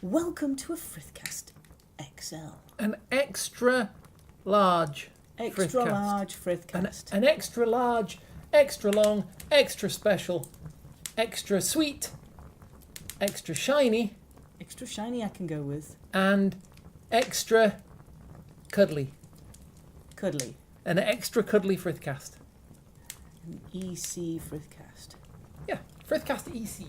Welcome to a Frithcast XL. An extra large Extra large Frithcast. An extra large, extra long, extra special, extra sweet, extra shiny. Extra shiny I can go with. And extra cuddly. Cuddly. An extra cuddly Frithcast. An EC Frithcast. Yeah, Frithcast EC.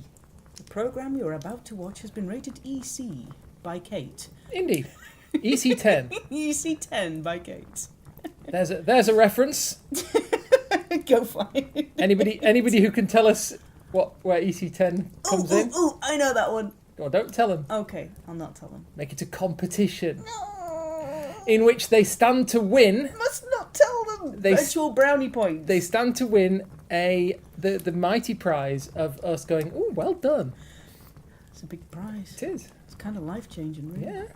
The programme you're about to watch has been rated EC by Kate. Indeed. EC10. EC10 by Kate. There's a reference. Go for it. Anybody who can tell us where EC10 comes in? Oh, I know that one. Go on, don't tell them. Okay, I'll not tell them. Make it a competition. No. In which they stand to win. Must not tell them. Virtual brownie points. They stand to win the mighty prize of us going, oh, well done. It's a big prize. It is. It's kind of life-changing, really. Yeah.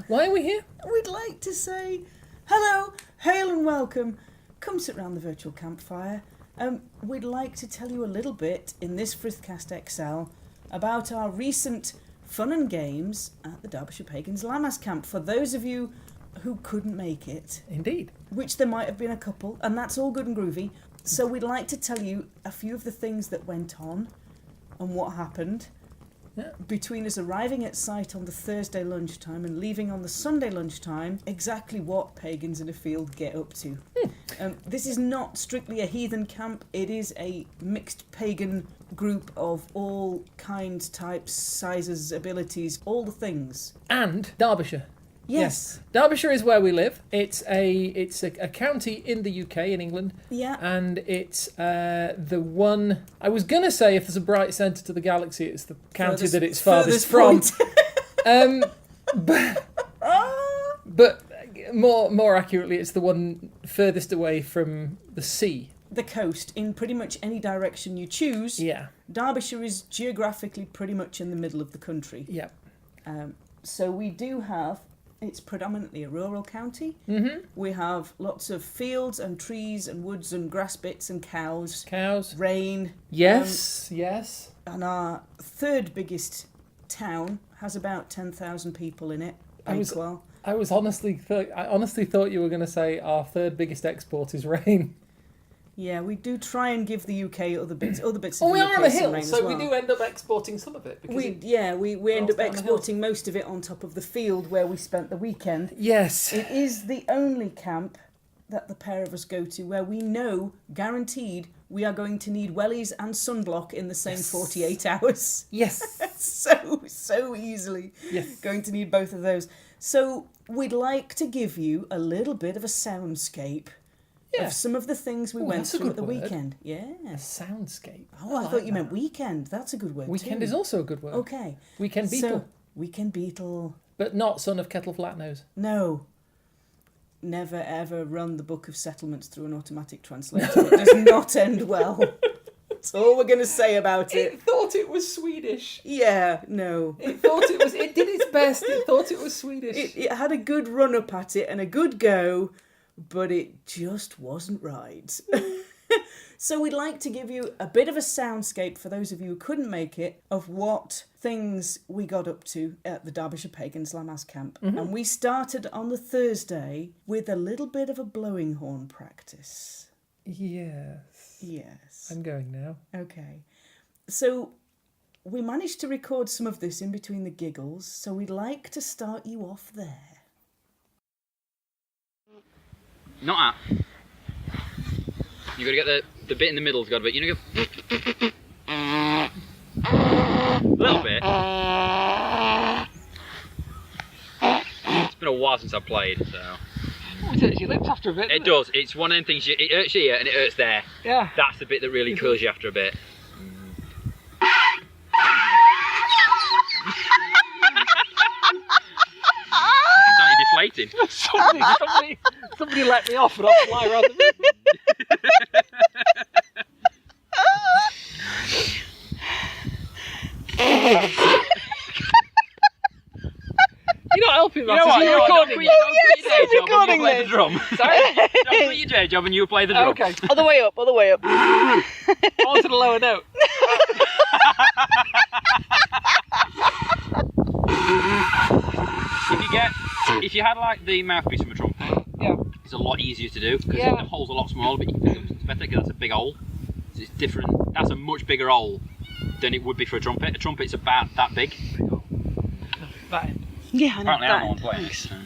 Why are we here? We'd like to say hello, hail and welcome. Come sit round the virtual campfire. We'd like to tell you a little bit in this Frithcast XL about our recent fun and games at the Derbyshire Pagans Lammas camp. For those of you who couldn't make it. Indeed. Which there might have been a couple, and that's all good and groovy. So we'd like to tell you a few of the things that went on and what happened. Yeah. Between us arriving at site on the Thursday lunchtime and leaving on the Sunday lunchtime, exactly what pagans in a field get up to. This is not strictly a heathen camp, it is a mixed pagan group of all kinds, types, sizes, abilities, all the things. And Derbyshire. Yes. Derbyshire is where we live. It's a county in the UK, in England. Yeah. And it's the one... I was going to say if there's a bright centre to the galaxy, it's the county that it's farthest from. But more accurately, it's the one furthest away from the sea. The coast, in pretty much any direction you choose. Yeah. Derbyshire is geographically pretty much in the middle of the country. Yeah. So we do have... It's predominantly a rural county. Mm-hmm. We have lots of fields and trees and woods and grass bits and cows. Rain. Yes, yes. And our third biggest town has about 10,000 people in it. I honestly thought you were going to say our third biggest export is rain. Yeah, we do try and give the UK other bits of the UK. We are on a hill, so we do end up exporting some of it. We end up exporting most of it on top of the field where we spent the weekend. Yes. It is the only camp that the pair of us go to where we know, guaranteed, we are going to need wellies and sunblock in the same 48 hours. Yes. so easily. Yes. Going to need both of those. So we'd like to give you a little bit of a soundscape of some of the things we went through at the weekend. Yeah. A soundscape. Oh, I thought you meant weekend. That's a good word Weekend too. Is also a good word. Okay. Weekend beetle. So, weekend beetle. But not son of Kettle Flatnose. No. Never ever run the Book of Settlements through an automatic translator. It does not end well. That's all we're going to say about it. It thought it was Swedish. Yeah, no. It did its best. It thought it was Swedish. It had a good run up at it and a good go, but it just wasn't right. So we'd like to give you a bit of a soundscape for those of you who couldn't make it of what things we got up to at the Derbyshire Pagans Lammas camp. Mm-hmm. And we started on the Thursday with a little bit of a blowing horn practice. Yes. I'm going now. Okay. So we managed to record some of this in between the giggles, so we'd like to start you off there. Not at. You got to get the bit in the middle's got to be. You know, go a little bit. It's been a while since I played, so. Oh, it hurts your lips after a bit. It does. It's one of them things. It hurts here and it hurts there. Yeah. That's the bit that really kills you after a bit. Deflating. Somebody let me off and I'll fly around the room. You're not helping, Matt. You're recording. Don't play the drum. Sorry? Don't play your day job and you play the drum. Okay. All the way up. On to the lower note. if you had like the mouthpiece from a trumpet, it's a lot easier to do because the hole's a lot smaller, but you can pick up it's better because that's a big hole. So it's different. That's a much bigger hole than it would be for a trumpet. A trumpet's about that big. That. Yeah, I know. Apparently, I'm the one playing it. So.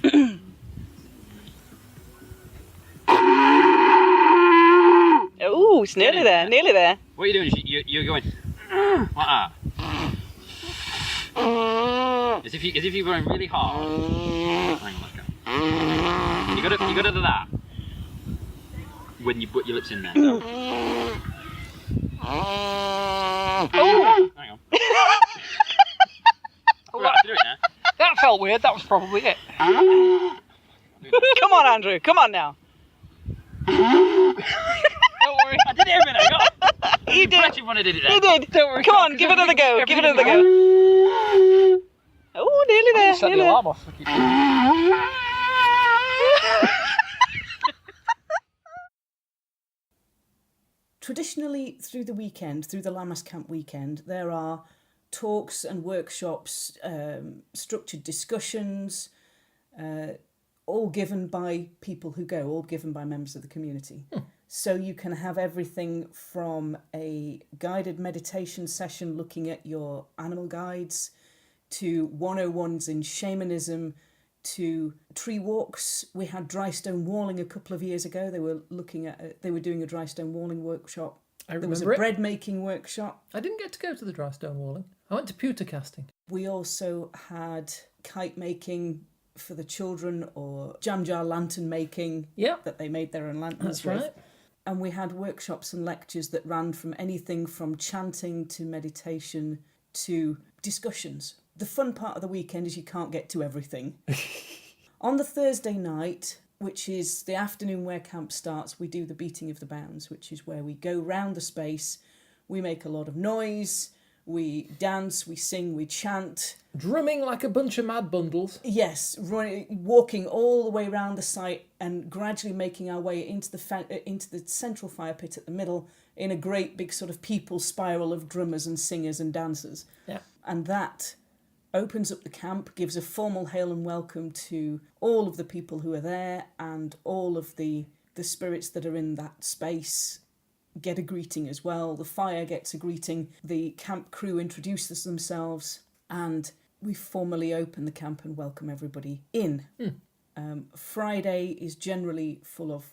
Oh, it's nearly there, nearly there. What are you doing? You're going like that. As if you're going really hard. Hang on, let's go. You gotta do that when you put your lips in there. So. Oh! Hang on. Right, do it now. That felt weird, that was probably it. Come on, Andrew, come on now. Don't worry. I did it a minute ago. You did. When I did it then. You did. Don't worry. Come on, give it another go. Give it another go. Oh, nearly there. Set the Nearly alarm off. Traditionally, through the weekend, through the Lammas Camp weekend, there are talks and workshops, structured discussions, all given by people who go, all given by members of the community. So you can have everything from a guided meditation session looking at your animal guides, to 101s in shamanism, to tree walks. We had dry stone walling a couple of years ago. They were doing a dry stone walling workshop. There was a bread making workshop. I didn't get to go to the dry stone walling. I went to pewter casting. We also had kite making for the children, or jam jar lantern making. That they made their own lanterns. That's right. And we had workshops and lectures that ran from anything from chanting to meditation to discussions. The fun part of the weekend is you can't get to everything. On the Thursday night, which is the afternoon where camp starts, we do the beating of the bounds, which is where we go round the space, we make a lot of noise, we dance, we sing, we chant. Drumming like a bunch of mad bundles. Yes, walking all the way around the site and gradually making our way into the central fire pit at the middle in a great big sort of people spiral of drummers and singers and dancers. Yeah. And that opens up the camp, gives a formal hail and welcome to all of the people who are there, and all of the spirits that are in that space get a greeting as well. The fire gets a greeting, the camp crew introduces themselves, and we formally open the camp and welcome everybody in. Friday is generally full of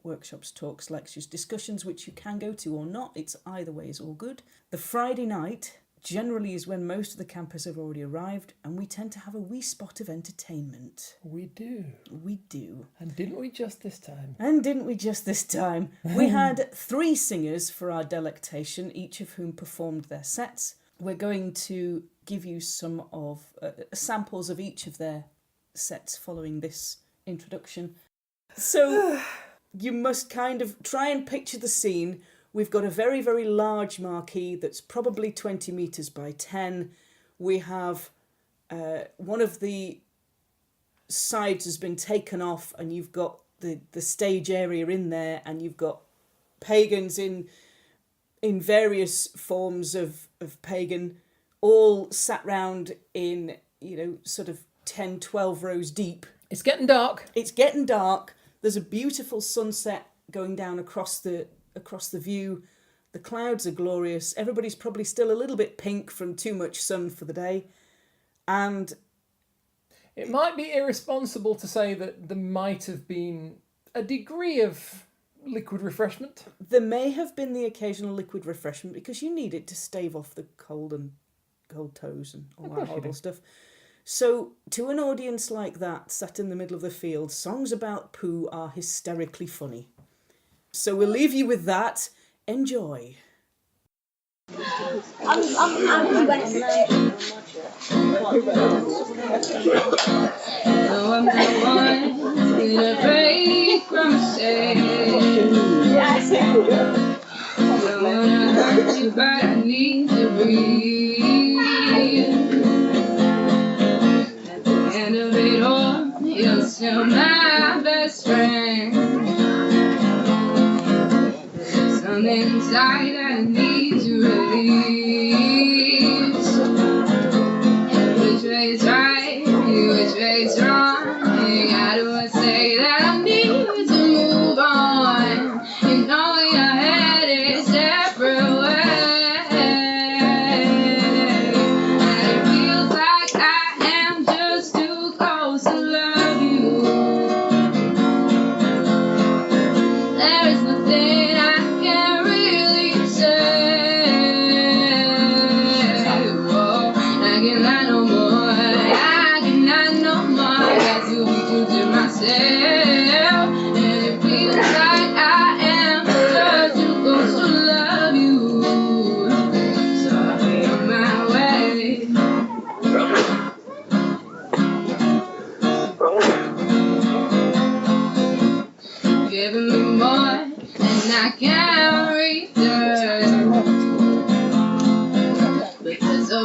workshops, talks, lectures, discussions, which you can go to or not. It's either way is all good. The Friday night generally is when most of the campers have already arrived, and we tend to have a wee spot of entertainment. We do. We do. And didn't we just this time? We had 3 singers for our delectation, each of whom performed their sets. We're going to give you some of samples of each of their sets following this introduction. So you must kind of try and picture the scene. We've got a very, very large marquee that's probably 20 metres by 10. We have one of the sides has been taken off, and you've got the stage area in there, and you've got pagans in various forms of pagan, all sat round in, sort of 10, 12 rows deep. It's getting dark. There's a beautiful sunset going down across the view. The clouds are glorious. Everybody's probably still a little bit pink from too much sun for the day. And it might be irresponsible to say that there might have been a degree of liquid refreshment. There may have been the occasional liquid refreshment because you need it to stave off the cold toes and all that horrible stuff. So to an audience like that, sat in the middle of the field, songs about poo are hysterically funny. So we'll leave you with that. Enjoy. I'm the one in a break from mistake. Don't wanna hurt you, but I need to breathe. At the end of it all, you're still my best friend. There's something inside I need to release. Which way is right? Which way is wrong?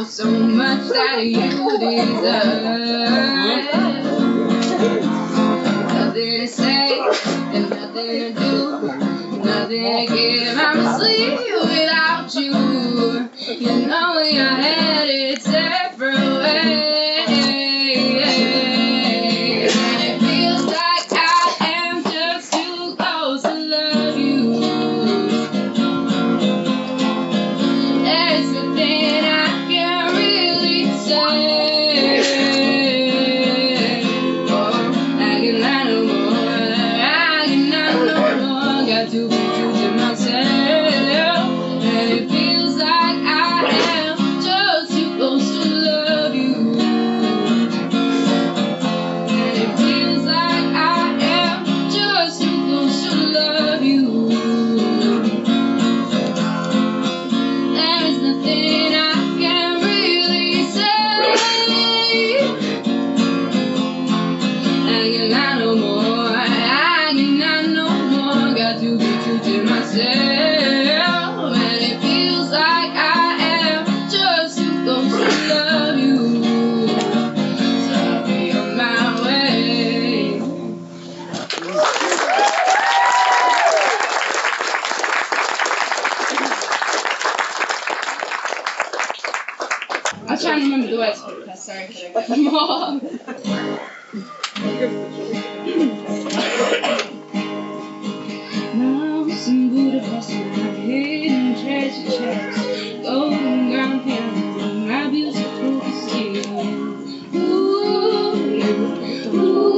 so much that you deserve. Nothing to say and nothing to do, nothing to give. I'm asleep without you. You know we are headed separate ways, and it feels like I am just too close to love you. There's nothing I can really say. Oh, I cannot no more. I cannot no more. Got to be true to myself, and it feels like I am just too close to love you. And it feels like I am just too close to love you. There is nothing I can really say. I cannot no more. I cannot no more. Got to be true to myself, and it feels like I am just too close to love you. So I'll be on my way. I'll try and remember the words for the first. Sorry if I don't get them all. Mountain Budapest, my hidden treasure chest, golden ground piano, my beautiful casino. Ooh,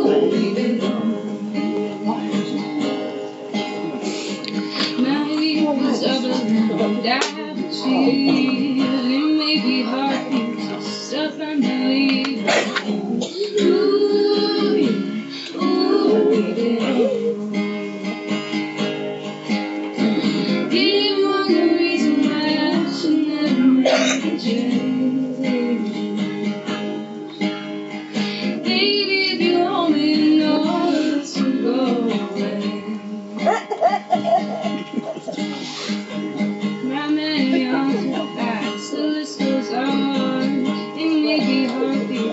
baby. My ears are blowing diabetes. It may be hard to stuff unbelievable. Ooh, baby. Give one the reason why I should never make a change. Baby, if you hold me, you know this will go away. My many arms are fast, the list goes on. It may be hard to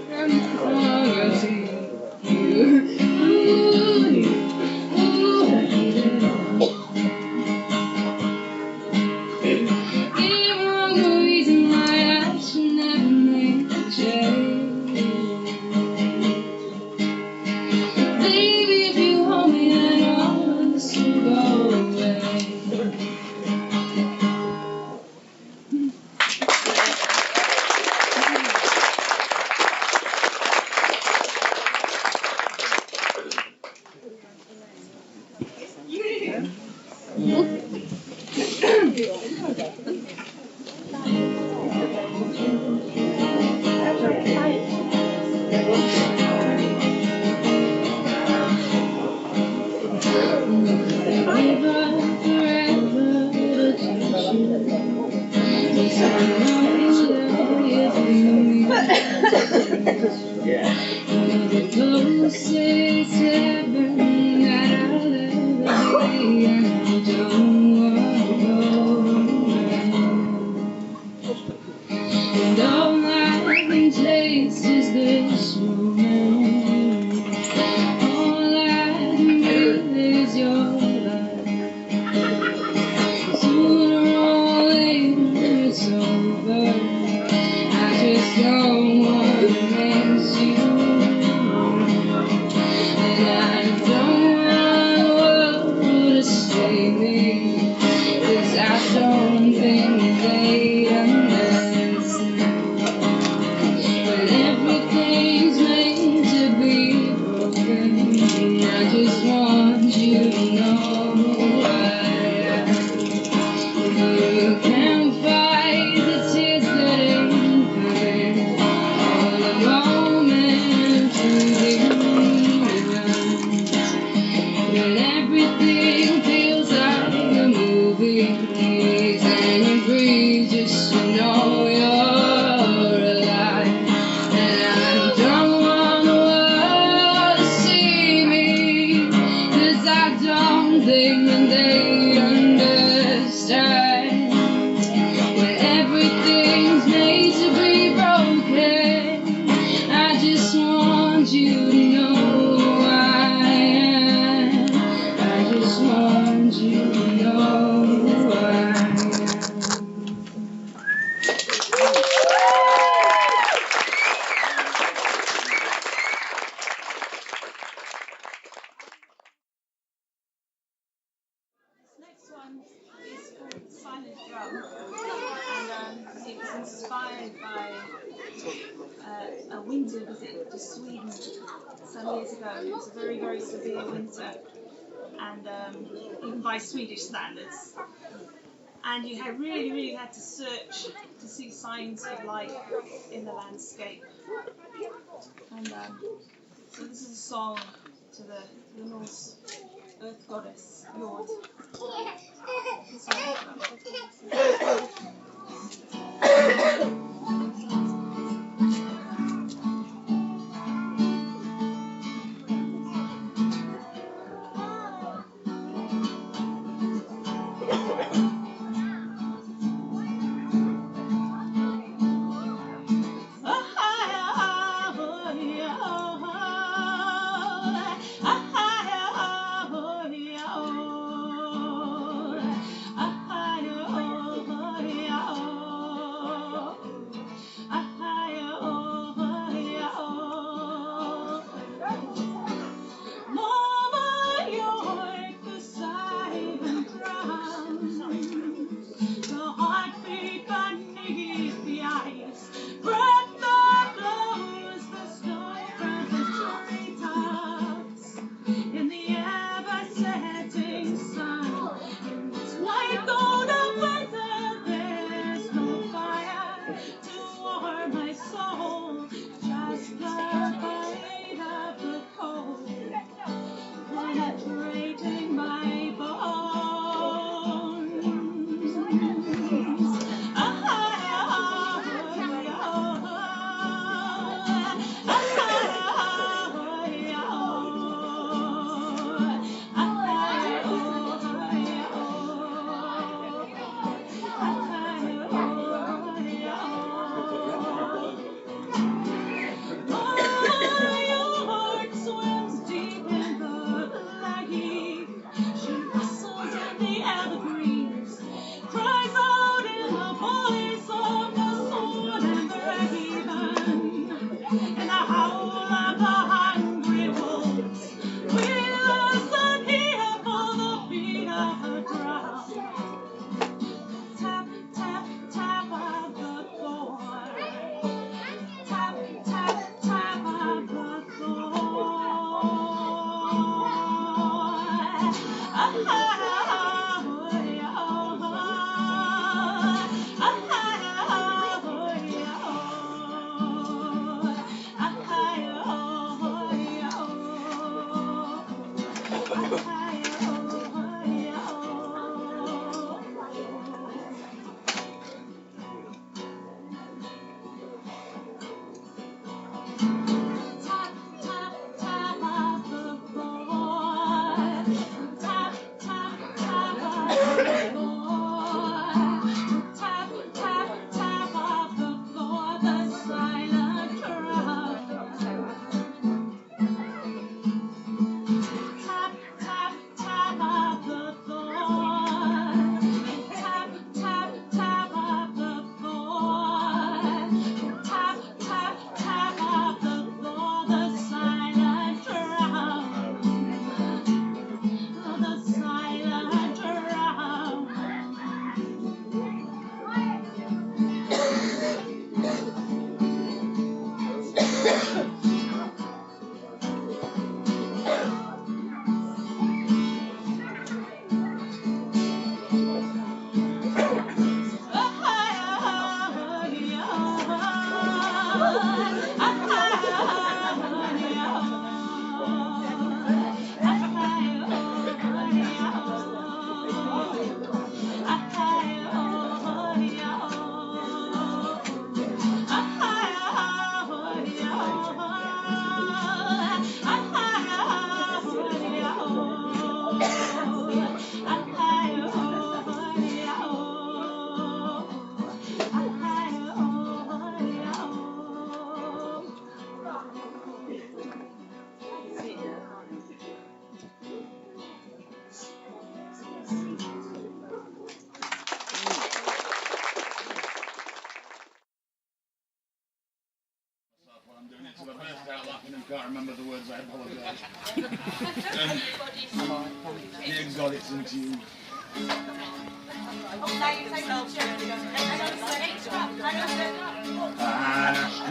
from long I see you. Ooh, baby. Give one the reason why I should never make a change. Baby, if you hold me, I know this will go away. And all I can taste is this moment. All I can feel is your love. Sooner or later it's over. I just don't want to miss you. And I don't want the world to save me, 'cause I don't think they understand. inspired by a winter visit to Sweden some years ago. It was a very, very severe winter, and even by Swedish standards. And you had really had to search to see signs of life in the landscape. And so this is a song to the Norse earth goddess, Jord. Can't remember the words, I apologise. The exotics into you. Oh, now you take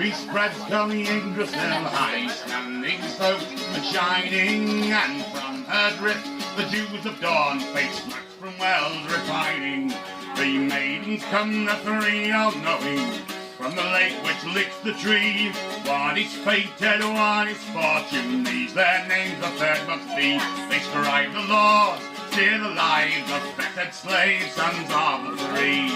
We spread Connie Yggdrasil high, standing so and shining, and from her drift the dews of dawn fade smack from wells refining. The maidens come, the three all-knowing, from the lake which licks the tree. One is fated, one is fortune, these their names, the third must be. They scribe the laws, steer the lives of fettered slaves, sons of the free.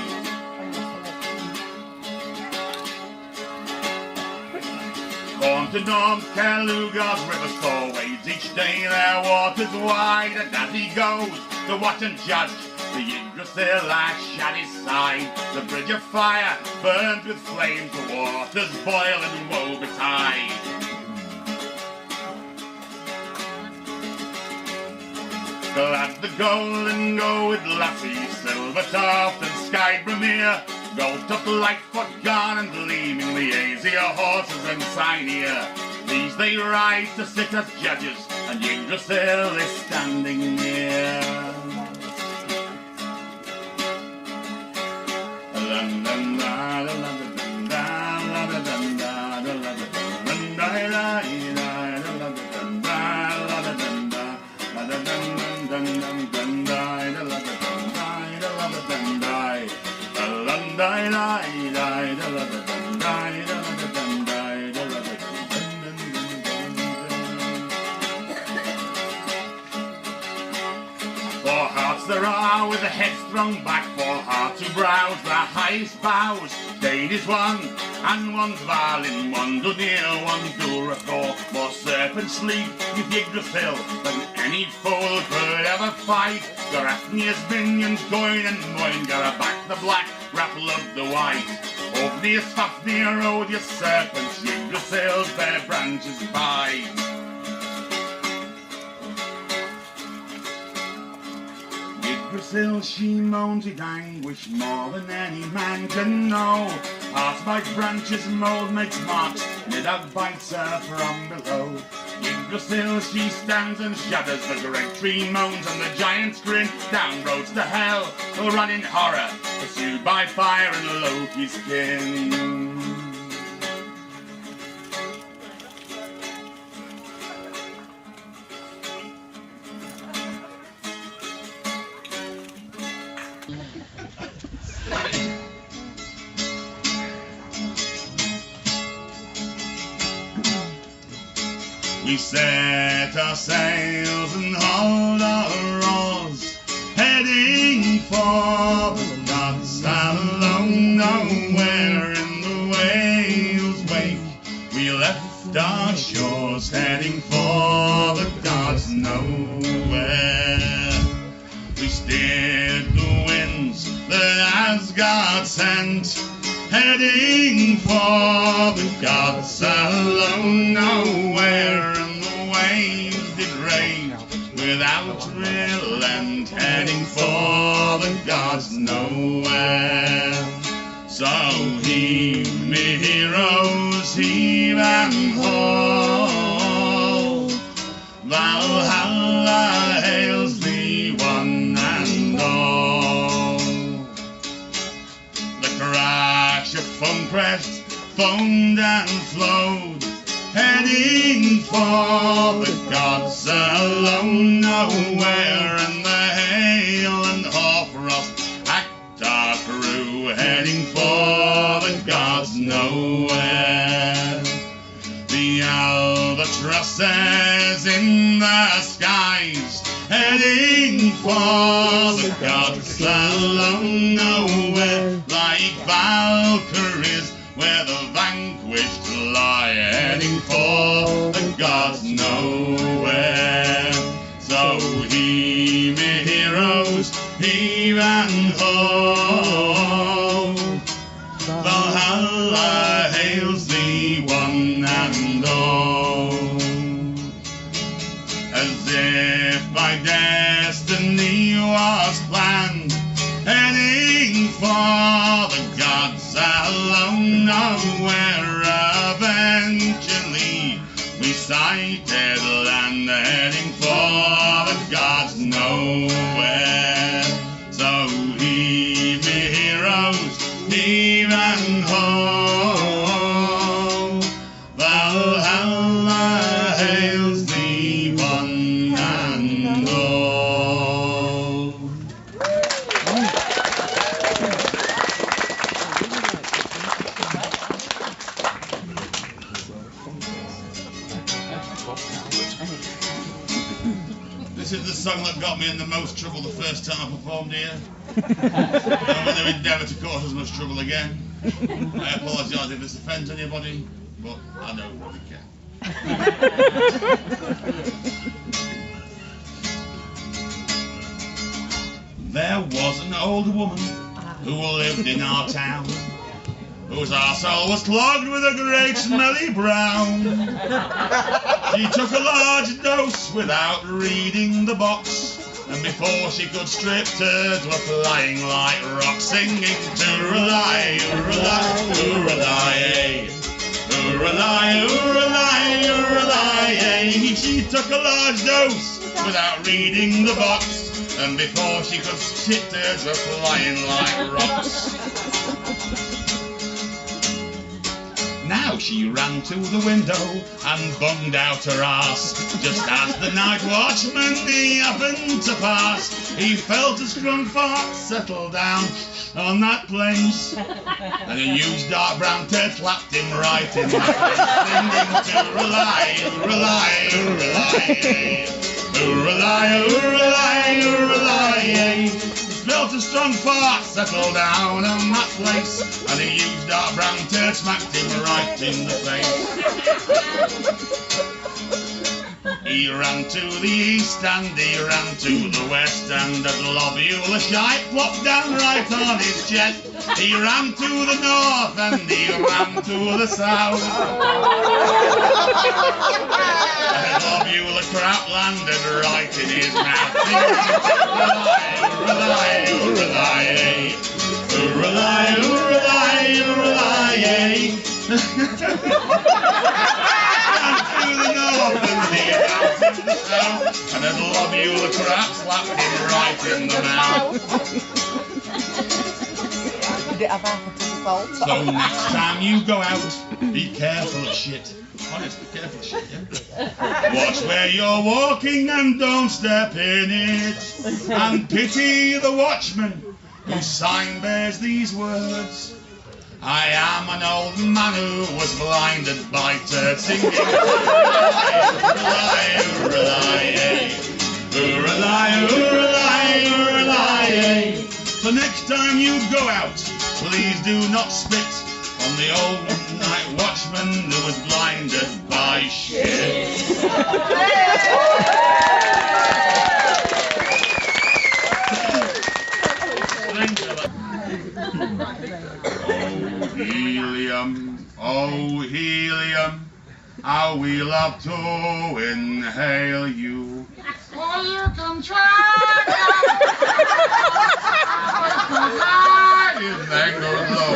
Born to Norms, Caluga's river store wades each day their waters wide, and as he goes to watch and judge, the Yggdrasil lash at his side. The bridge of fire burns with flames, the waters boil and woe betide. Glad the golden go with lassie, silver toft and sky Bramere, gold topped Lightfoot gone and gleaming the Azure horses and Cynia. These they ride to sit as judges, and Yggdrasil is standing near. Four hearts there are with the heads thrown back, four hearts who browse the highest boughs. Dane is one, and one's Valin, one Dunir, one Durathor. More serpents sleep with Yggdrasil than any fool could ever fight. Garathnia's minions, Goyn and Moin, back the black, grapple of the white. Ovnius, Fafnir, odious serpents, Yggdrasil's their branches bite. Yggdrasil, she moans in anguish more than any man can know. Parts by branches, mold makes marks, Nidhogg bites her from below. Yggdrasil, she stands and shudders, the great tree moans and the giants grin. Down roads to hell, will run in horror, pursued by fire and Loki's kin. We set our sails and hold our oars, heading for the gods alone. Nowhere in the whale's wake we left our shores, heading for the gods nowhere. We steered the winds that Asgard sent, heading for the gods alone. Nowhere and the waves did rage without relent, heading for the gods nowhere. So heave me heroes, heave and hold, Valhalla hails thee one and all. The crash of foam crest foamed and flowed, heading for the gods alone. Nowhere and the hail and hoarfrost hacked our crew, heading for the gods nowhere. The albatrosses in the skies, heading for the gods alone. Nowhere like Valkyries where the vanquished lie, heading for the gods nowhere. So heave me heroes, heave and ho, Valhalla hails thee one and all. As if by destiny was planned, heading for the gods alone. Nowhere eventually we sighted land, heading for the gods nowhere. So heave me heroes, heave and ho, This is the song that got me in the most trouble the first time I performed here. I'm going to endeavour to cause as much trouble again. I apologise if this offends anybody, but I don't really care. There was an old woman who lived in our town, whose arsehole was clogged with a great smelly brown. She took a large dose without reading the box, and before she could strip, turds were flying like rocks, singing tooralai, ooralai, ooralai, ooralai, ooralai, ooralai. She took a large dose without reading the box, and before she could shit, turds were flying like rocks. Now she ran to the window and bunged out her arse. Just as the night watchman he happened to pass, he felt a strong fart settle down on that place, and a huge dark brown turd slapped him right in the face, singing tooralai, ooralai, ooralai, ooralai, ooralai, ooralai. Felt a strong fart settle down on that place, and a huge dark brown turd smacked him right in the face. He ran to the east and he ran to the west, and a globule of shite plopped down right on his chest. He ran to the north and he ran to the south. A globule of crap landed right in his mouth. Ooralai, ooralai, ooralai, ooralai, ooralai. To the north and he ran to the south, and a globule of crap slapped him right in the mouth. So next time you go out, be careful of shit. Honest, be careful of shit, yeah? Watch where you're walking and don't step in it. And pity the watchman whose sign bears these words: I am an old man who was blinded by turds, singing ooralai, ooralai, ooralai, ooralai, ooralai. So next time you go out, please do not spit on the old night watchman who was blinded by shit. Oh helium, how we love to inhale you. Oh, you can try. His name goes low.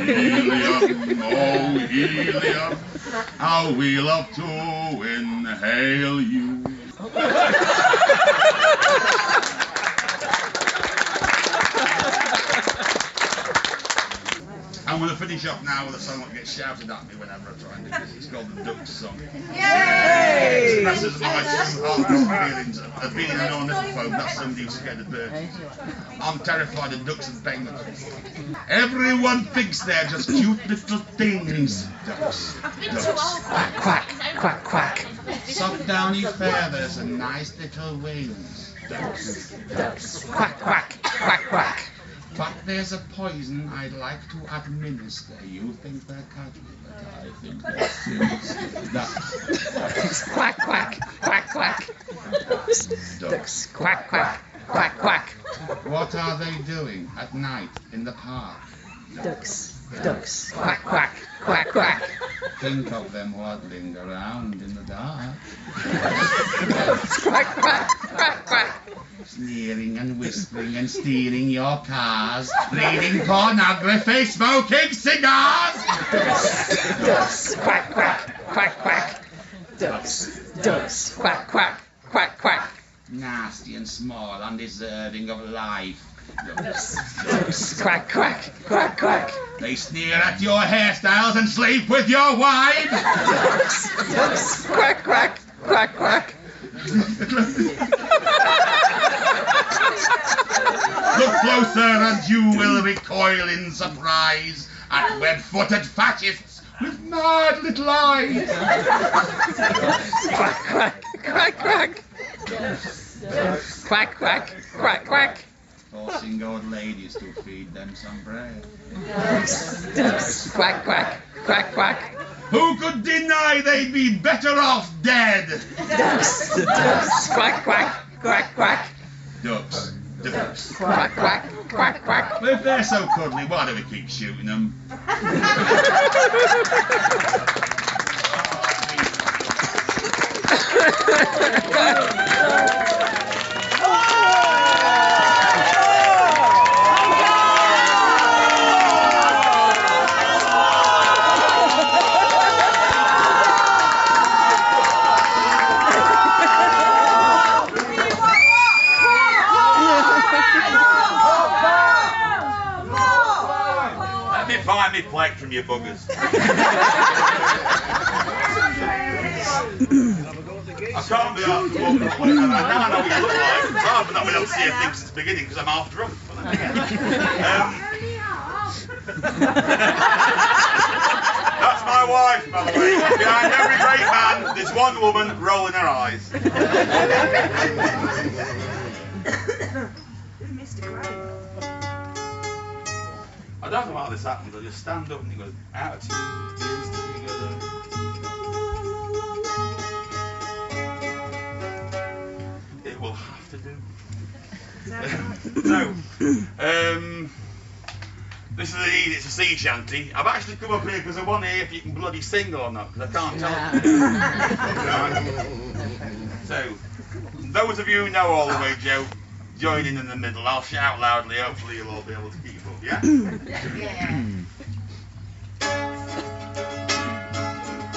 Helium, oh helium, how we love to inhale you. I'm going to finish off now with a song that gets shouted at me whenever I try and do this. It's called the Ducks song. Yay! It expresses my true heart's feelings of being an ornithophobe, not somebody who's scared of birds. I'm terrified of ducks and penguins. Everyone thinks they're just cute little things. Ducks, ducks, quack, quack, quack, quack. Soft downy feathers and nice little wings. Ducks, ducks, quack, quack, quack, quack. But there's a poison I'd like to administer. You think they're cuddly, but I think they're sinister. Ducks, quack, quack, quack, quack. Ducks, quack, quack, quack, quack. What are they doing at night in the park? Ducks, ducks, quack, quack, quack, quack. Think of them waddling around in the dark. Ducks, quack, quack, quack, quack. Sneering and whispering and stealing your cars, reading pornography, smoking cigars. Ducks, quack, quack, quack, quack. Ducks, ducks, quack, quack, quack, quack. Nasty and small, undeserving of life. Ducks, ducks, quack, quack, quack, quack. They sneer at your hairstyles and sleep with your wives. Ducks, ducks, quack, quack, quack, quack. Look closer and you will recoil in surprise at web-footed fascists with mad little eyes. Quack, quack, quack, quack. Quack, quack, quack, quack. Forcing old ladies to feed them some bread. Quack, quack, quack, quack. Who could deny they'd be better off dead? Quack, quack, quack, quack. Ducks. Quack, quack, quack, quack. Well, if they're so cuddly, why do we keep shooting them? Buy me plate from your buggers. I can't be asked to walk the plate. Now I know what you look like. It's hard for not being able to see a thing since the beginning because I'm half drunk. That's my wife, by the way. Behind every great man, there's one woman rolling her eyes. Mr. Grey. I don't know how this happens. I just stand up and you go out of tune, ears together. It will have to do. So, this is it's a sea shanty. I've actually come up here because I want to hear if you can bloody sing or not, because I can't tell. So, those of you who know all the way, Joe, join in the middle. I'll shout loudly. Hopefully, you'll all be able to keep up. Yeah.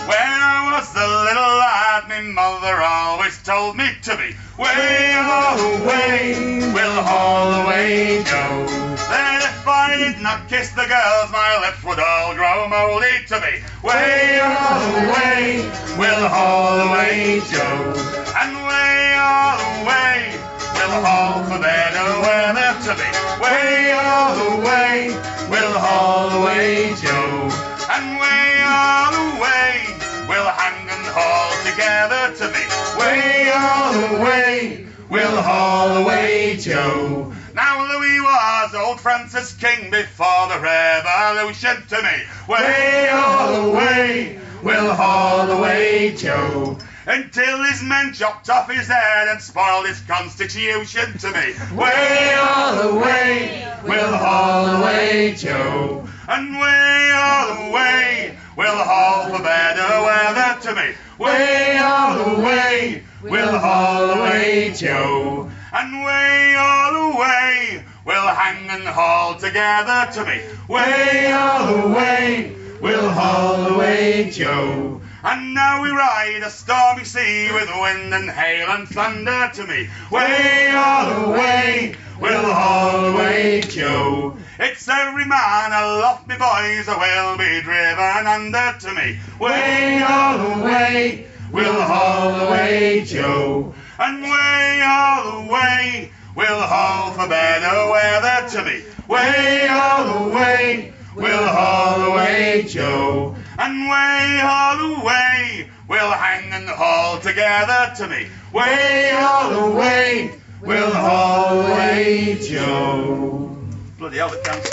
When I was a little lad, my mother always told me to be way all the way, we'll haul away, Joe. Then if I did not kiss the girls, my lips would all grow mouldy to me. Way all the way, we'll haul away, Joe. And way all the way, we'll haul for better weather to me. Way all the way, we'll haul away, Joe. And way all the way, we'll hang and haul together to me. Way all the way, we'll haul away, Joe. Now Louis was old Francis King before the revolution to me. Way all the way, we'll haul away, Joe. Until his men chopped off his head and spoiled his constitution to me. Way all the way, we'll haul away, Joe. And way all the way, we'll haul for better weather to me. Way all the way, we'll haul away, Joe. And way all the way, we'll hang and haul together to me. Way all the way, we'll haul away, Joe. And now we ride a stormy sea with wind and hail and thunder to me. Way all the way, we'll haul away, Joe. It's every man aloft, me boys, who will be driven under to me. Way all the way, we'll haul away, Joe. And way all the way, we'll haul for better weather to me. Way all the way, we'll haul away, Joe. And way all the way, we'll hang and haul together to me. Way all the way, we'll haul away, Joe. Bloody hell, it counts.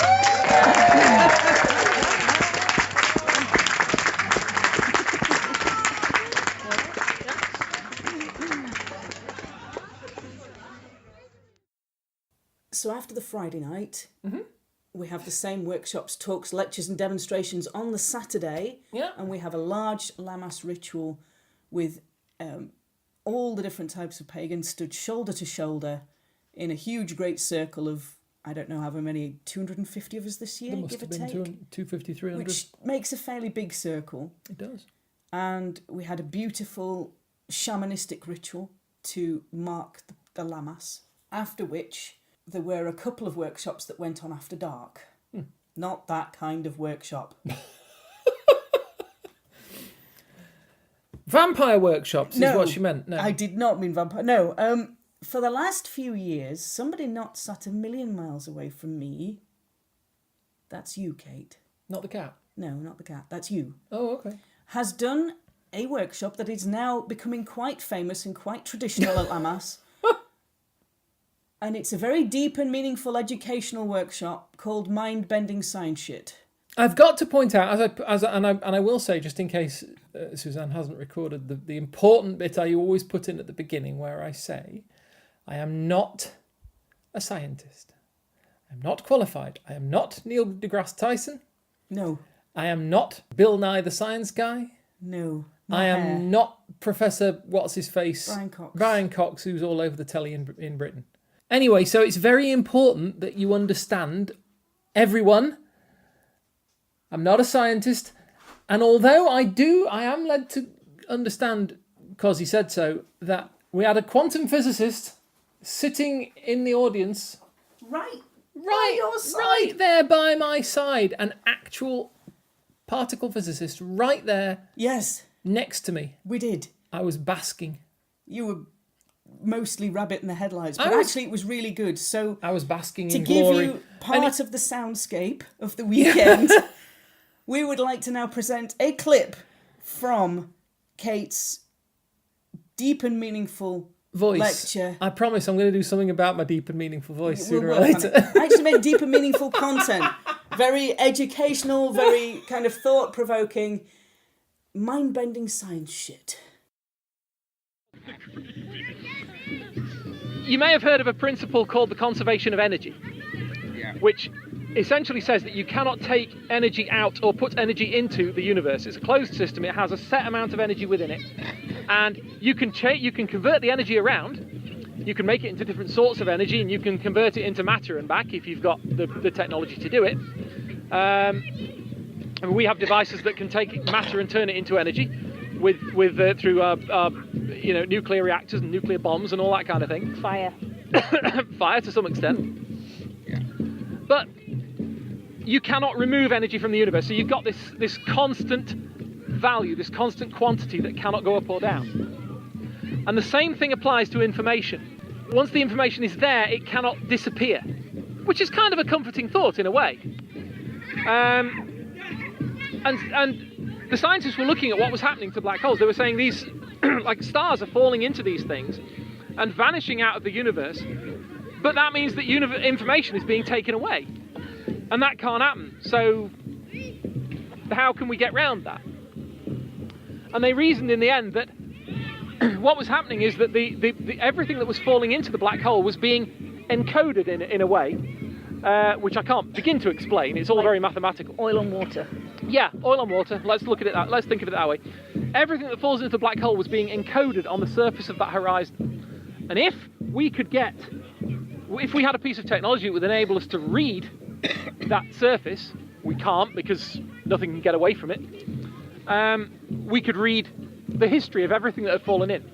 So after the Friday night, we have the same workshops, talks, lectures and demonstrations on the Saturday. Yeah. And we have a large Lammas ritual with all the different types of pagans stood shoulder to shoulder in a huge great circle of, I don't know how many, 250 of us this year, There must give have or been take. 250, 300. Which makes a fairly big circle. It does. And we had a beautiful shamanistic ritual to mark the Lammas, after which there were a couple of workshops that went on after dark. Not that kind of workshop. Vampire workshops is what she meant. No, I did not mean vampire. No, for the last few years, somebody not sat a million miles away from me. That's you, Kate. not the cat. No, not the cat. That's you. Oh, okay. Has done a workshop that is now becoming quite famous and quite traditional at Lammas. And it's a very deep and meaningful educational workshop called Mind Bending Science Shit. I've got to point out, and I will say, just in case Suzanne hasn't recorded, the important bit I always put in at the beginning, where I say, I am not a scientist. I'm not qualified. I am not Neil deGrasse Tyson. No. I am not Bill Nye the Science Guy. No. I am not Professor what's-his-face? Brian Cox, who's all over the telly in Britain. Anyway, so it's very important that you understand, everyone, I'm not a scientist, and although I am led to understand, because he said so, that we had a quantum physicist sitting in the audience. Right There by my side, an actual particle physicist right there. Yes. Next to me. We did. I was basking. You were mostly rabbit in the headlights, but actually it was really good. So I was basking in glory. To give you part of the soundscape of the weekend, we would like to now present a clip from Kate's deep and meaningful voice lecture. I promise I'm going to do something about my deep and meaningful voice sooner or work on later. it. I actually made deep and meaningful content. Very educational, very kind of thought-provoking, mind-bending science shit. You may have heard of a principle called the conservation of energy, which essentially says that you cannot take energy out or put energy into the universe. It's a closed system. It has a set amount of energy within it, and you can convert the energy around. You can make it into different sorts of energy, and you can convert it into matter and back if you've got the technology to do it. And we have devices that can take matter and turn it into energy through nuclear reactors and nuclear bombs and all that kind of thing. Fire to some extent. But you cannot remove energy from the universe. So you've got this constant value, this constant quantity that cannot go up or down. And the same thing applies to information. Once the information is there, it cannot disappear, which is kind of a comforting thought in a way. And the scientists were looking at what was happening to black holes. They were saying these, like stars are falling into these things and vanishing out of the universe, but that means that information is being taken away. And that can't happen. So how can we get round that? And they reasoned in the end that what was happening is that the everything that was falling into the black hole was being encoded in a way, which I can't begin to explain. It's all very mathematical. Oil and water. Yeah, oil and water. Let's look at it. Let's think of it that way. Everything that falls into the black hole was being encoded on the surface of that horizon. And if we had a piece of technology that would enable us to read that surface, we can't because nothing can get away from it. We could read the history of everything that had fallen in.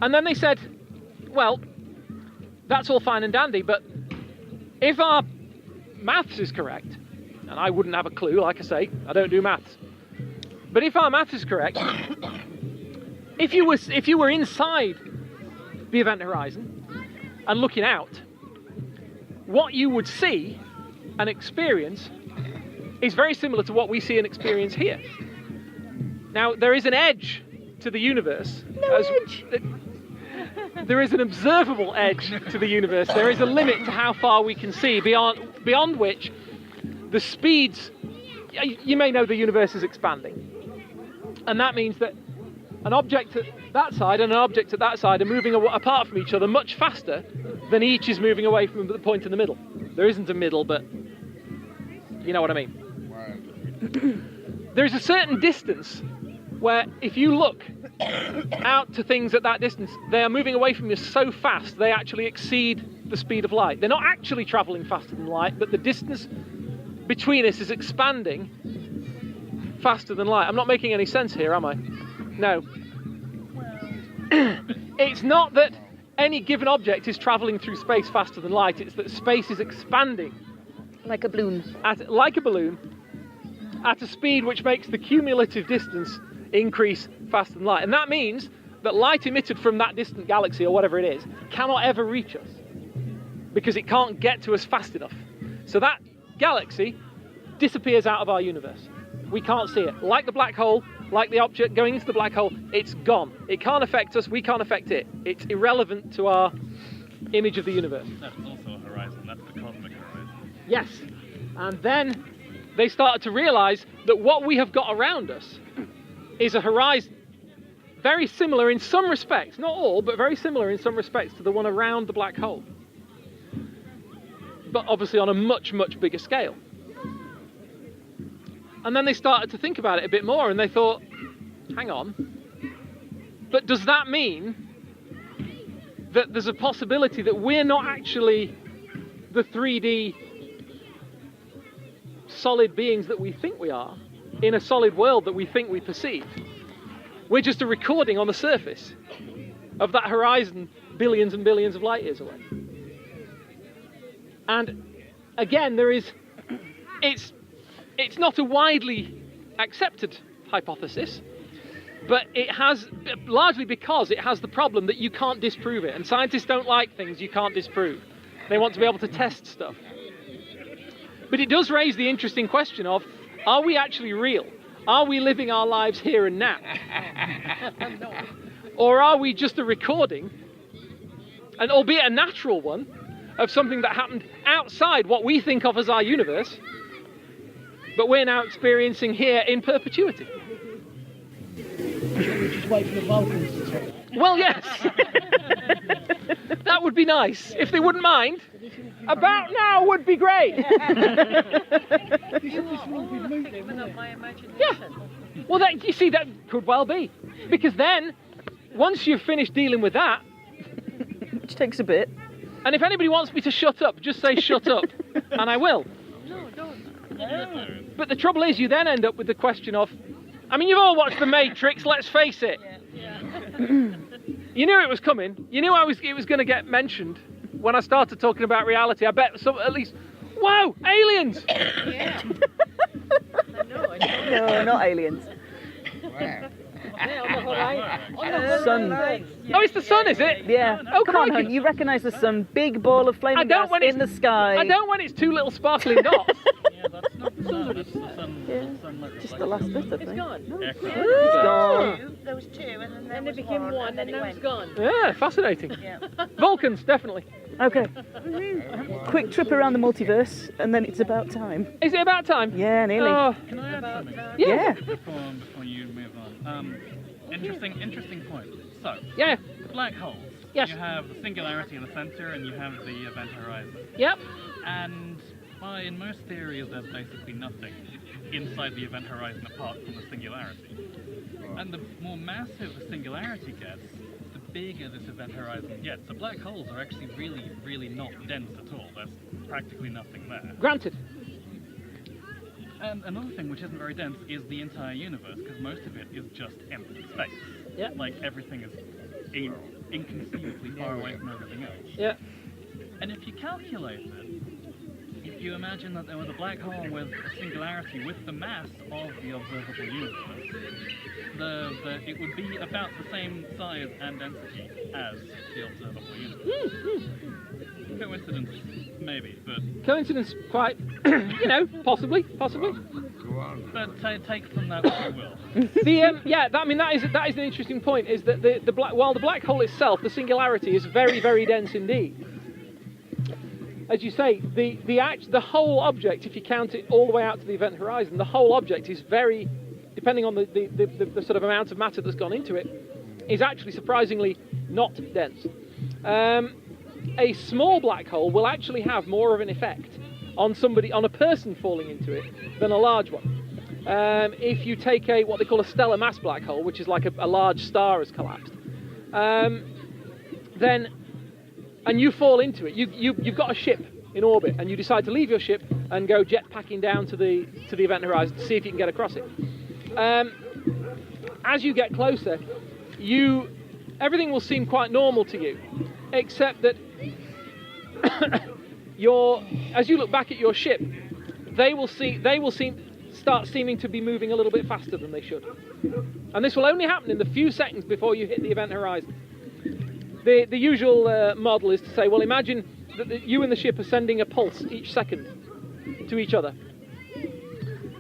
And then they said, well, that's all fine and dandy, but if our maths is correct, and I wouldn't have a clue, like I say, I don't do maths, but if our maths is correct, if you were inside the event horizon and looking out, what you would see and experience is very similar to what we see and experience here. Now, there is an edge to the universe. Edge. There is an observable edge to the universe. There is a limit to how far we can see, beyond which the speeds... You may know the universe is expanding. And that means that an object at that side and an object at that side are moving apart from each other much faster than each is moving away from the point in the middle. There isn't a middle, but you know what I mean. There is a certain distance where if you look out to things at that distance, they are moving away from you so fast they actually exceed the speed of light. They're not actually travelling faster than light, but the distance between us is expanding faster than light. I'm not making any sense here, am I? No. It's not that any given object is travelling through space faster than light, it's that space is expanding. Like a balloon. Like a balloon, at a speed which makes the cumulative distance increase faster than light. And that means that light emitted from that distant galaxy, or whatever it is, cannot ever reach us, because it can't get to us fast enough. So that galaxy disappears out of our universe. We can't see it. Like the black hole, like the object going into the black hole, it's gone. It can't affect us, we can't affect it. It's irrelevant to our image of the universe. That's also a horizon, that's the cosmic horizon. Yes. And then they started to realise that what we have got around us is a horizon very similar in some respects, not all, but very similar in some respects to the one around the black hole. But obviously on a much, much bigger scale. And then they started to think about it a bit more and they thought, hang on, but does that mean that there's a possibility that we're not actually the 3D solid beings that we think we are in a solid world that we think we perceive? We're just a recording on the surface of that horizon billions and billions of light years away. And again, it's not a widely accepted hypothesis, but it has, largely because it has the problem that you can't disprove it. And scientists don't like things you can't disprove. They want to be able to test stuff. But it does raise the interesting question of, are we actually real? Are we living our lives here and now? Or are we just a recording, and albeit a natural one, of something that happened outside what we think of as our universe, but we're now experiencing here in perpetuity? Just wait for the Vulcans to turn up. Well, yes. That would be nice, if they wouldn't mind. About now would be great. Yeah. Well, you see, that could well be. Because then, once you've finished dealing with that... Which takes a bit. And if anybody wants me to shut up, just say shut up, and I will. No, don't. But the trouble is, you then end up with the question of... I mean, you've all watched The Matrix, let's face it. Yeah. You knew it was coming. You knew it was going to get mentioned. When I started talking about reality, I bet at least, wow, aliens! Yeah. No, not aliens. Sun. Oh, it's the sun, is it? Yeah. Oh, come on, crikey. hon, you recognise the sun. Big ball of flaming gas in the sky. I don't when it's two little sparkling dots. Yeah, that's not the sun, that's the sun. Yeah. The sun like Just the last bit, I think. It's gone. aircraft. It's gone. There was two, and then Then it became one, and now it's gone. Yeah, fascinating. Yeah. Vulcans, definitely. Okay. Quick trip around the multiverse, and then it's about time. Is it about time? Yeah, nearly. Oh, Can I add something? Yeah. Before you move on. Interesting point. So, yeah. the black holes. Yes. You have the singularity in the center and you have the event horizon. Yep. And in most theories there's basically nothing inside the event horizon apart from the singularity. And the more massive the singularity gets, the bigger this event horizon gets. The black holes are actually really, really not dense at all. There's practically nothing there. Granted. And another thing which isn't very dense is the entire universe, because most of it is just empty space. Yeah. Like everything is inconceivably far away from everything else. Yeah. And if you calculate it, if you imagine that there was a black hole with a singularity with the mass of the observable universe, it would be about the same size and density as the observable universe. Coincidence, maybe, but... Coincidence, quite, possibly. But take from that what you will. That is an interesting point, is that while the black hole itself, the singularity, is very, very dense indeed. As you say, the whole object, if you count it all the way out to the event horizon, the whole object is very, depending on the sort of amount of matter that's gone into it, is actually surprisingly not dense. A small black hole will actually have more of an effect on a person falling into it than a large one. If you take what they call a stellar mass black hole, which is like a large star has collapsed, and you fall into it, you've got a ship in orbit, and you decide to leave your ship and go jetpacking down to the event horizon to see if you can get across it. As you get closer, everything will seem quite normal to you, except that as you look back at your ship, they will start seeming to be moving a little bit faster than they should. And this will only happen in the few seconds before you hit the event horizon. The usual model is to say, well, imagine that you and the ship are sending a pulse each second to each other.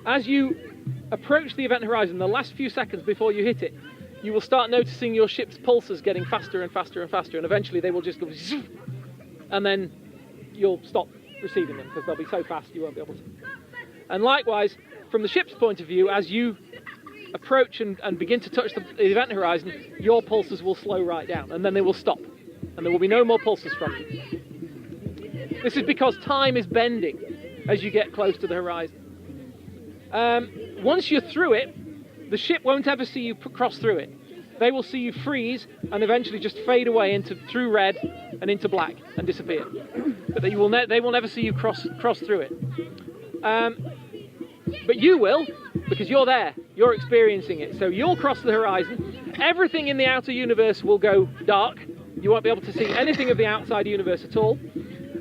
As you approach the event horizon, the last few seconds before you hit it, you will start noticing your ship's pulses getting faster and faster and faster, and eventually they will just go zoom, and then you'll stop receiving them because they'll be so fast you won't be able to. And likewise, from the ship's point of view, as you approach and begin to touch the event horizon, your pulses will slow right down, and then they will stop, and there will be no more pulses from you. This is because time is bending as you get close to the horizon. Once you're through it, the ship won't ever see you cross through it. They will see you freeze and eventually just fade away through red and into black and disappear. But they will never see you cross through it. But you will, because you're there. You're experiencing it. So you'll cross the horizon. Everything in the outer universe will go dark. You won't be able to see anything of the outside universe at all.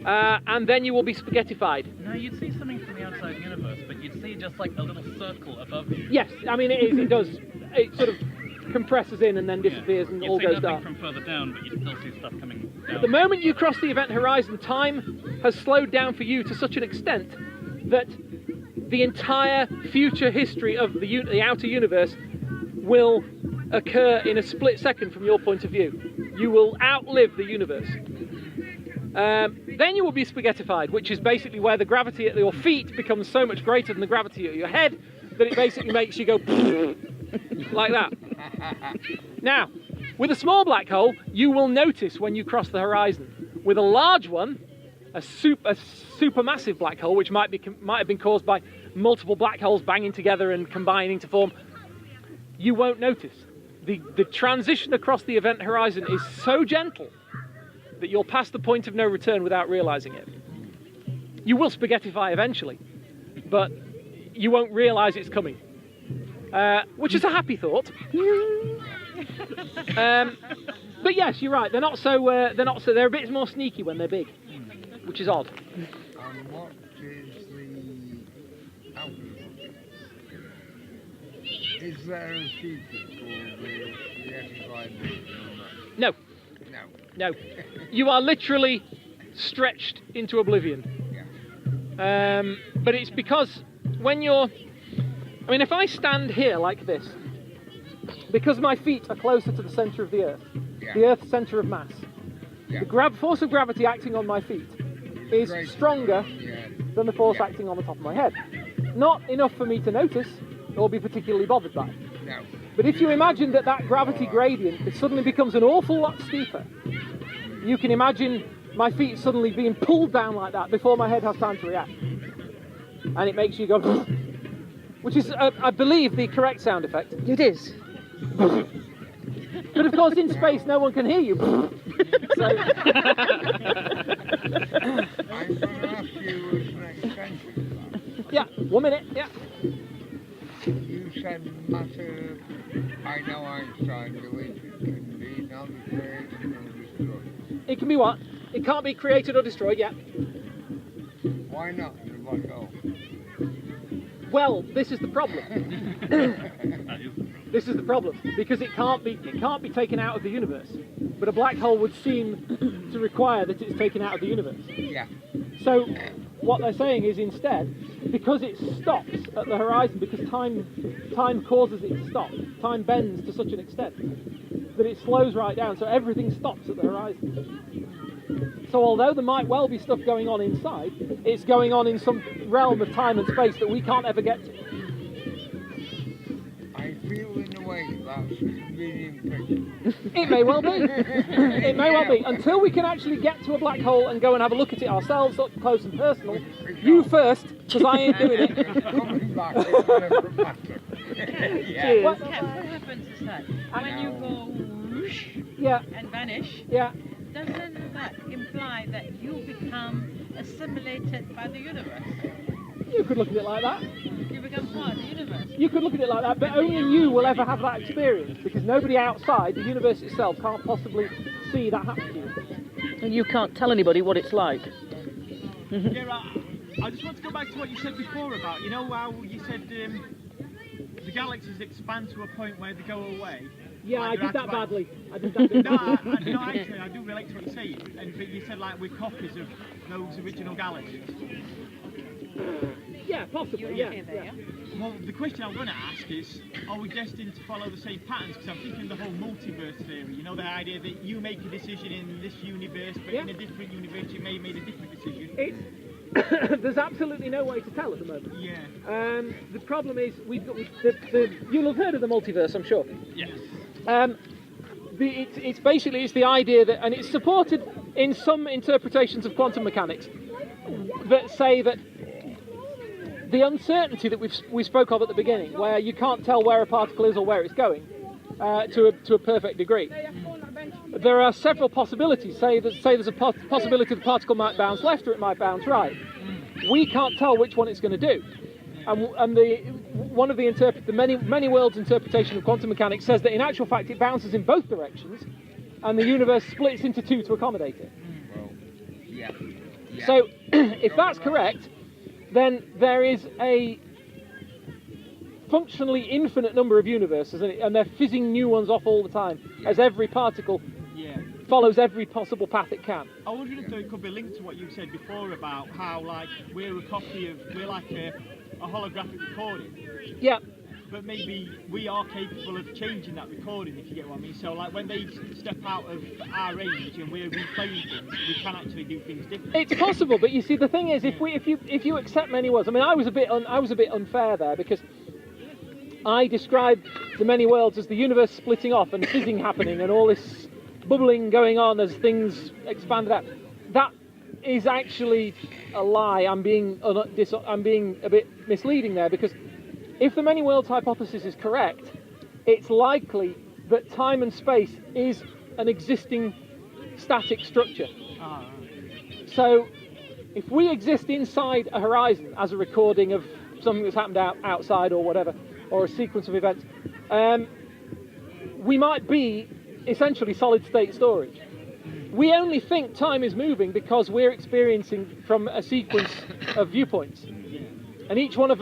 And then you will be spaghettified. No, you'd see something from the outside universe, but you'd see just like a little circle above you. Yes, I mean it is. It does. It sort of compresses in and then disappears and all goes dark. You'd see nothing from further down, but you'd still see stuff coming down. The moment you cross the event horizon, time has slowed down for you to such an extent that the entire future history of the outer universe will occur in a split second from your point of view. You will outlive the universe. Then you will be spaghettified, which is basically where the gravity at your feet becomes so much greater than the gravity at your head that it basically makes you go like that. Now, with a small black hole, you will notice when you cross the horizon. With a large one, a supermassive black hole, which might have been caused by multiple black holes banging together and combining to form, you won't notice. The transition across the event horizon is so gentle that you'll pass the point of no return without realising it. You will spaghettify eventually, but you won't realise it's coming, which is a happy thought. But yes, you're right. They're a bit more sneaky when they're big, which is odd. And what is the outlook? Is there a secret for the FIB? No. No. You are literally stretched into oblivion. Yeah. But it's because when you're... I mean, if I stand here like this, because my feet are closer to the centre of the Earth, the Earth's centre of mass, the force of gravity acting on my feet is stronger than the force acting on the top of my head. Not enough for me to notice or be particularly bothered by. No. But if you imagine that gravity gradient it suddenly becomes an awful lot steeper, you can imagine my feet suddenly being pulled down like that before my head has time to react. And it makes you go, which is, I believe, the correct sound effect. It is. But of course, in space, no one can hear you. So... I'm going to ask you an extension. Yeah, 1 minute, yeah. You said matter, I know Einstein believes it can be neither created nor destroyed. It can be what? It can't be created or destroyed yet. Why not the black hole? Well, this is the problem. This is the problem because it can't be taken out of the universe. But a black hole would seem to require that it's taken out of the universe. Yeah. So what they're saying is instead, because it stops at the horizon, because time causes it to stop, time bends to such an extent that it slows right down, so everything stops at the horizon. So although there might well be stuff going on inside, it's going on in some realm of time and space that we can't ever get to. I feel in a way that's a convenient picture. It may well be. It may well be. Until we can actually get to a black hole and go and have a look at it ourselves, up close and personal. You first, because I ain't doing it. Coming back, it's a different matter. Cheers. What happens is that when you go whoosh and vanish, doesn't that imply that you become assimilated by the universe? You could look at it like that. You become part of the universe. You could look at it like that, but only you will ever have that experience because nobody outside the universe itself can't possibly see that happen to you. And you can't tell anybody what it's like. I just want to go back to what you said before about, you know how you said the galaxies expand to a point where they go away. Yeah, like I did that badly. I did that badly. No, actually, I do relate to what you're saying. And you said like we're copies of those original galaxies. Yeah, possibly. Yeah. Well, the question I'm going to ask is, are we destined to follow the same patterns? Because I'm thinking the whole multiverse theory. You know, the idea that you make a decision in this universe, but in a different universe you may have made a different decision. There's absolutely no way to tell at the moment. Yeah. The problem is you'll have heard of the multiverse, I'm sure. Yes. It's basically the idea that, and it's supported in some interpretations of quantum mechanics, that say that the uncertainty that we spoke of at the beginning, where you can't tell where a particle is or where it's going, to a perfect degree. There are several possibilities. Say there's a possibility the particle might bounce left or it might bounce right. We can't tell which one it's going to do. And one of the many worlds interpretation of quantum mechanics says that in actual fact it bounces in both directions, and the universe splits into two to accommodate it. So, if that's correct, then there is a functionally infinite number of universes, and they're fizzing new ones off all the time, as every particle follows every possible path it can. I wonder if it could be linked to what you said before about how, like, we're like a holographic recording. Yeah. But maybe we are capable of changing that recording, if you get what I mean. So, like, when they step out of our range and we're replaying things, we can actually do things differently. It's possible, but you see, the thing is, if you accept many worlds, I mean, I was a bit unfair there, because I described the many worlds as the universe splitting off and fizzing happening and all this bubbling going on as things expanded out. That is actually a lie. I'm being a bit misleading there, because if the many worlds hypothesis is correct, it's likely that time and space is an existing static structure. So if we exist inside a horizon as a recording of something that's happened outside or whatever, or a sequence of events, we might be essentially solid state storage. We only think time is moving because we're experiencing from a sequence of viewpoints. And each one of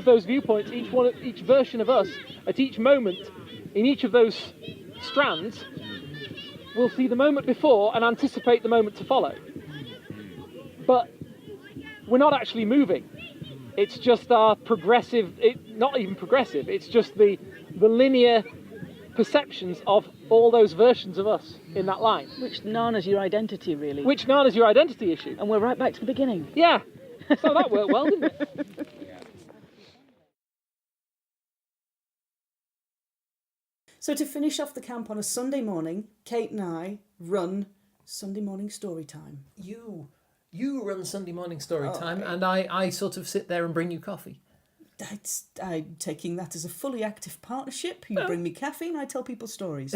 those viewpoints, each version of us, at each moment, in each of those strands, will see the moment before and anticipate the moment to follow. But we're not actually moving. It's just our progressive, not even progressive, it's just the linear perceptions of all those versions of us in that line. Which Nana's your identity, really. Which Nana's your identity issue. And we're right back to the beginning. Yeah. So that worked well, didn't it? So to finish off the camp on a Sunday morning, Kate and I run Sunday Morning Storytime. You run Sunday Morning Storytime, and I sort of sit there and bring you coffee. I'm taking that as a fully active partnership. You bring me caffeine, I tell people stories.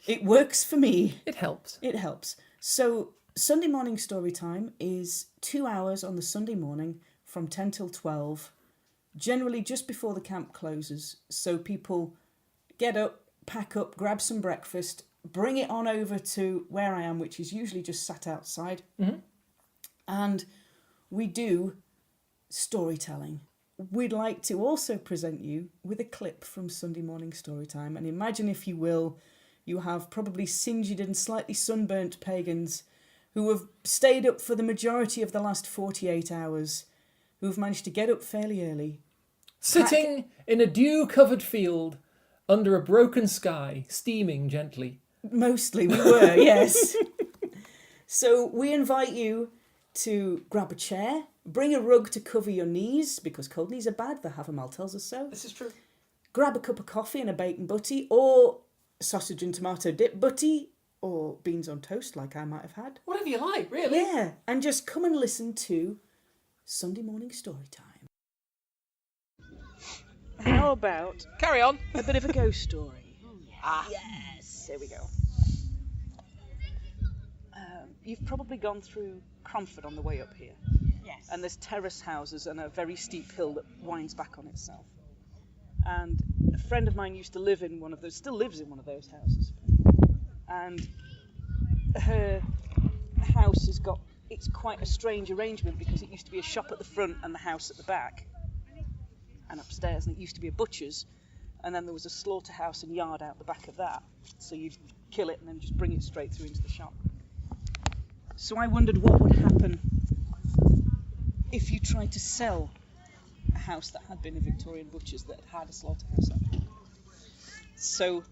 It works for me. It helps. It helps. So Sunday Morning Storytime is 2 hours on the Sunday morning from 10 till 12, generally just before the camp closes. So people get up, pack up, grab some breakfast, bring it on over to where I am, which is usually just sat outside. Mm-hmm. And we do storytelling. We'd like to also present you with a clip from Sunday Morning Storytime. And imagine, if you will, you have probably singed and slightly sunburnt pagans who have stayed up for the majority of the last 48 hours, who've managed to get up fairly early. Sitting in a dew-covered field under a broken sky, steaming gently. Mostly we were, yes. So we invite you to grab a chair, bring a rug to cover your knees, because cold knees are bad, the Havamal tells us so. This is true. Grab a cup of coffee and a bacon butty, or sausage and tomato dip butty, or beans on toast like I might have had. Whatever you like, really. Yeah, and just come and listen to Sunday Morning Storytime. How about... Carry on. A bit of a ghost story. Yes, here we go. You've probably gone through Cromford on the way up here. Yes. And there's terrace houses and a very steep hill that winds back on itself. And a friend of mine used to live in one of those, still lives in one of those houses. And her house it's quite a strange arrangement, because it used to be a shop at the front and the house at the back and upstairs, and it used to be a butcher's, and then there was a slaughterhouse and yard out the back of that. So you'd kill it and then just bring it straight through into the shop. So I wondered what would happen if you tried to sell house that had been a Victorian butcher's that had a slaughterhouse on it. So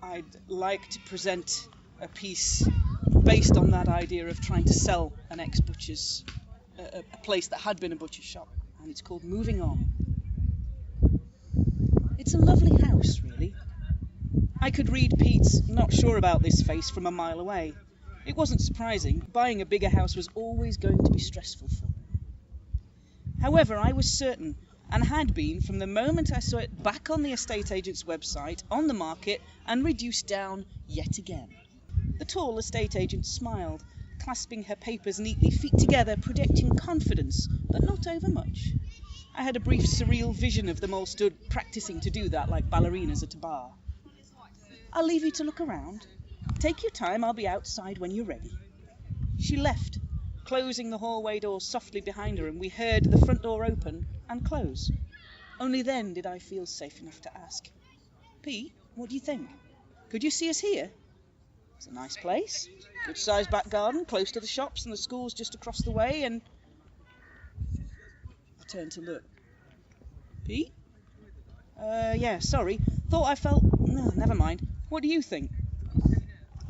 I'd like to present a piece based on that idea of trying to sell an ex-butcher's, a place that had been a butcher's shop, and it's called Moving On. It's a lovely house, really. I could read Pete's "not sure about this" face from a mile away. It wasn't surprising. Buying a bigger house was always going to be stressful for him. However, I was certain, and had been from the moment I saw it back on the estate agent's website, on the market, and reduced down yet again. The tall estate agent smiled, clasping her papers neatly, feet together, projecting confidence, but not overmuch. I had a brief surreal vision of them all stood practicing to do that like ballerinas at a bar. "I'll leave you to look around. Take your time, I'll be outside when you're ready." She left, closing the hallway door softly behind her, and we heard the front door open and close. Only then did I feel safe enough to ask, "Pete, what do you think? Could you see us here? It's a nice place. Good-sized back garden, close to the shops and the schools just across the way, and..." I turned to look. "Pete? Yeah, sorry. Thought I felt... No, never mind. What do you think?"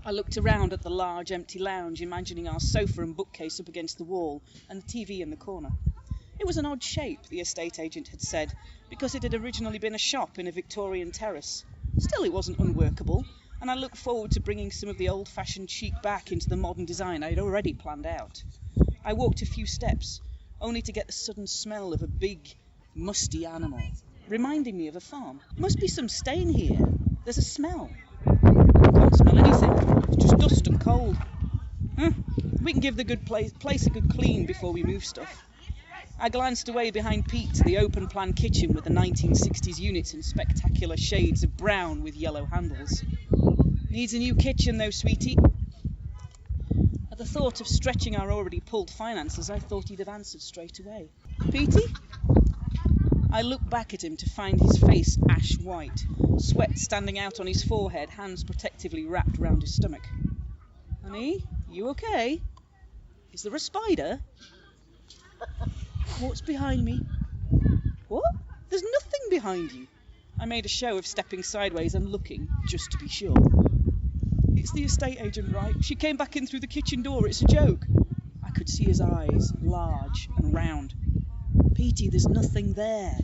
I looked around at the large empty lounge, imagining our sofa and bookcase up against the wall, and the TV in the corner. It was an odd shape, the estate agent had said, because it had originally been a shop in a Victorian terrace. Still, it wasn't unworkable, and I looked forward to bringing some of the old-fashioned chic back into the modern design I had already planned out. I walked a few steps, only to get the sudden smell of a big, musty animal, reminding me of a farm. Must be some stain here. There's a smell. Can't smell anything. It's just dust and cold. We can give the good place a good clean before we move stuff. I glanced away behind Pete to the open-plan kitchen with the 1960s units in spectacular shades of brown with yellow handles. "Needs a new kitchen though, sweetie." At the thought of stretching our already pulled finances, I thought he'd have answered straight away. "Petey?" I looked back at him to find his face ash white, sweat standing out on his forehead, hands protectively wrapped round his stomach. "Honey, you okay? Is there a spider?" "What's behind me?" "What? There's nothing behind you." I made a show of stepping sideways and looking, just to be sure. "It's the estate agent, right? She came back in through the kitchen door. It's a joke." I could see his eyes, large and round. "Petey, there's nothing there."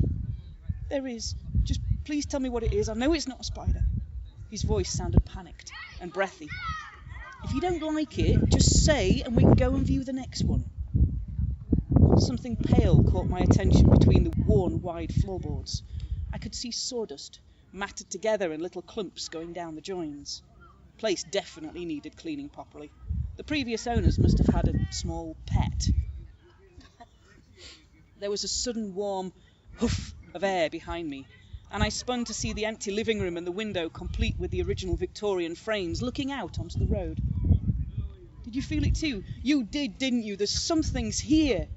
"There is. Just please tell me what it is. I know it's not a spider." His voice sounded panicked and breathy. "If you don't like it, just say and we can go and view the next one." Something pale caught my attention between the worn wide floorboards. I could see sawdust, matted together in little clumps going down the joins. The place definitely needed cleaning properly. The previous owners must have had a small pet. There was a sudden warm hoof of air behind me, and I spun to see the empty living room and the window complete with the original Victorian frames looking out onto the road. "Did you feel it too? You did, didn't you? There's something's here."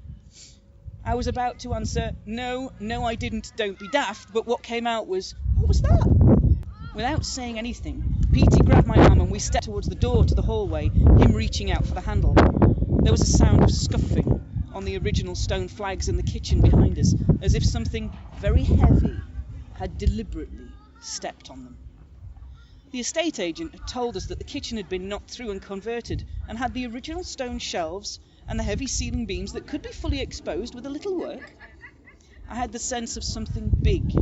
I was about to answer, no, I didn't, don't be daft, but what came out was, "What was that?" Without saying anything, Petey grabbed my arm and we stepped towards the door to the hallway, him reaching out for the handle. There was a sound of scuffing on the original stone flags in the kitchen behind us, as if something very heavy had deliberately stepped on them. The estate agent had told us that the kitchen had been knocked through and converted, and had the original stone shelves and the heavy ceiling beams that could be fully exposed with a little work. I had the sense of something big,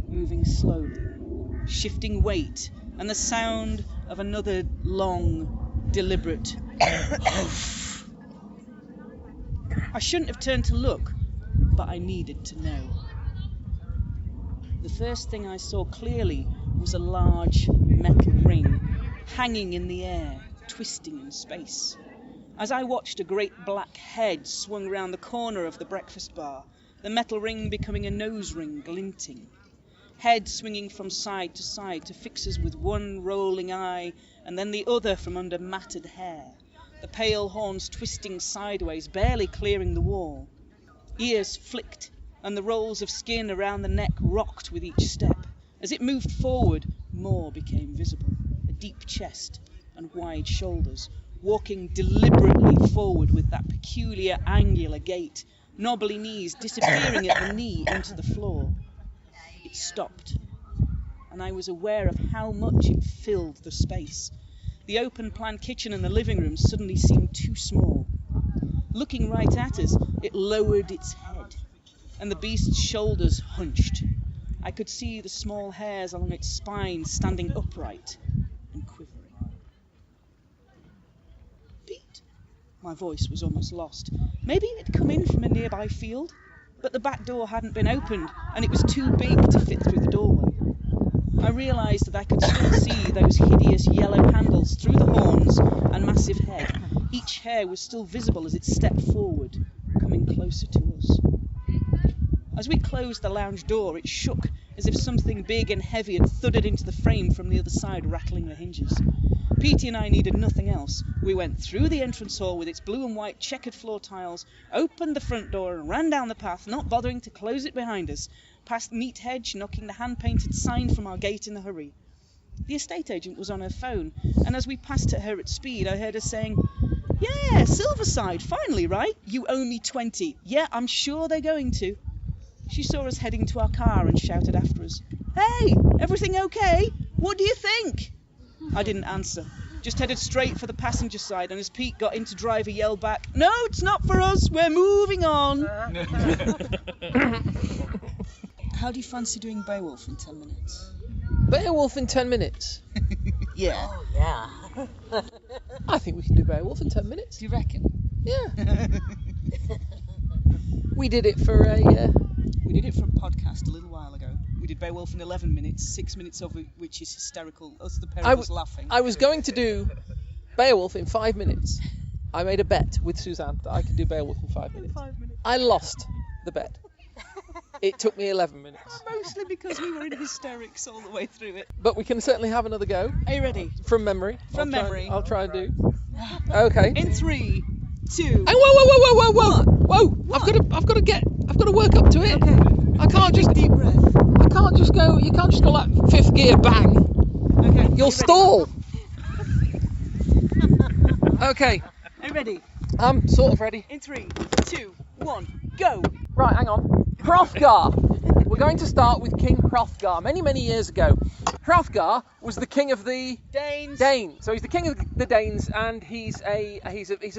moving slowly, shifting weight, and the sound of another long, deliberate hoof. I shouldn't have turned to look, but I needed to know. The first thing I saw clearly was a large metal ring hanging in the air, twisting in space. As I watched, a great black head swung round the corner of the breakfast bar, the metal ring becoming a nose ring glinting. Head swinging from side to fix us with one rolling eye and then the other from under matted hair, the pale horns twisting sideways, barely clearing the wall. Ears flicked, and the rolls of skin around the neck rocked with each step. As it moved forward, more became visible, a deep chest and wide shoulders, walking deliberately forward with that peculiar angular gait knobbly knees disappearing at the knee into the floor. It stopped, and I was aware of how much it filled the space. The open-plan kitchen and the living room suddenly seemed too small. Looking right at us, it lowered its head, and the beast's shoulders hunched. I could see the small hairs along its spine standing upright and quivering. Pete? My voice was almost lost. Maybe it had come in from a nearby field, but the back door hadn't been opened, and it was too big to fit through the doorway. I realised that I could still see those hideous yellow handles through the horns and massive head. Each hair was still visible as it stepped forward, coming closer to us. As we closed the lounge door, it shook as if something big and heavy had thudded into the frame from the other side, rattling the hinges. Petey and I needed nothing else. We went through the entrance hall with its blue and white checkered floor tiles, opened the front door and ran down the path, not bothering to close it behind us, past Neat Hedge, knocking the hand-painted sign from our gate in a hurry. The estate agent was on her phone, and as we passed her at speed, I heard her saying, "Yeah, Silverside, finally, right? You owe me 20. Yeah, I'm sure they're going to." She saw us heading to our car and shouted after us, "Hey, everything okay? What do you think?" I didn't answer, just headed straight for the passenger side, and as Pete got in to drive, he yelled back, "No, it's not for us, we're moving on." How do you fancy doing Beowulf in 10 minutes? Beowulf in 10 minutes? Yeah. Oh, yeah. I think we can do Beowulf in 10 minutes. Do you reckon? Yeah. We did it for a podcast a little while ago. We did Beowulf in 11 minutes, 6 minutes of it, which is hysterical, us the pair of us laughing. I was going to do Beowulf in 5 minutes. I made a bet with Suzanne that I could do Beowulf in 5 minutes. I lost the bet. It took me 11 minutes. Mostly because we were in hysterics all the way through it. But we can certainly have another go. Are you ready? From memory. I'll try and do. Okay. In 3, 2. Oh, whoa! I've got to work up to it. Okay. I can't just deep breath. You can't just go like 5th gear bang. Okay. You'll stall. Okay. Are you ready? I'm sort of ready. In 3, 2, 1, go. Right, hang on. Hrothgar. We're going to start with King Hrothgar. Many, many years ago, Hrothgar was the king of the Danes. So he's the king of the Danes, and he's a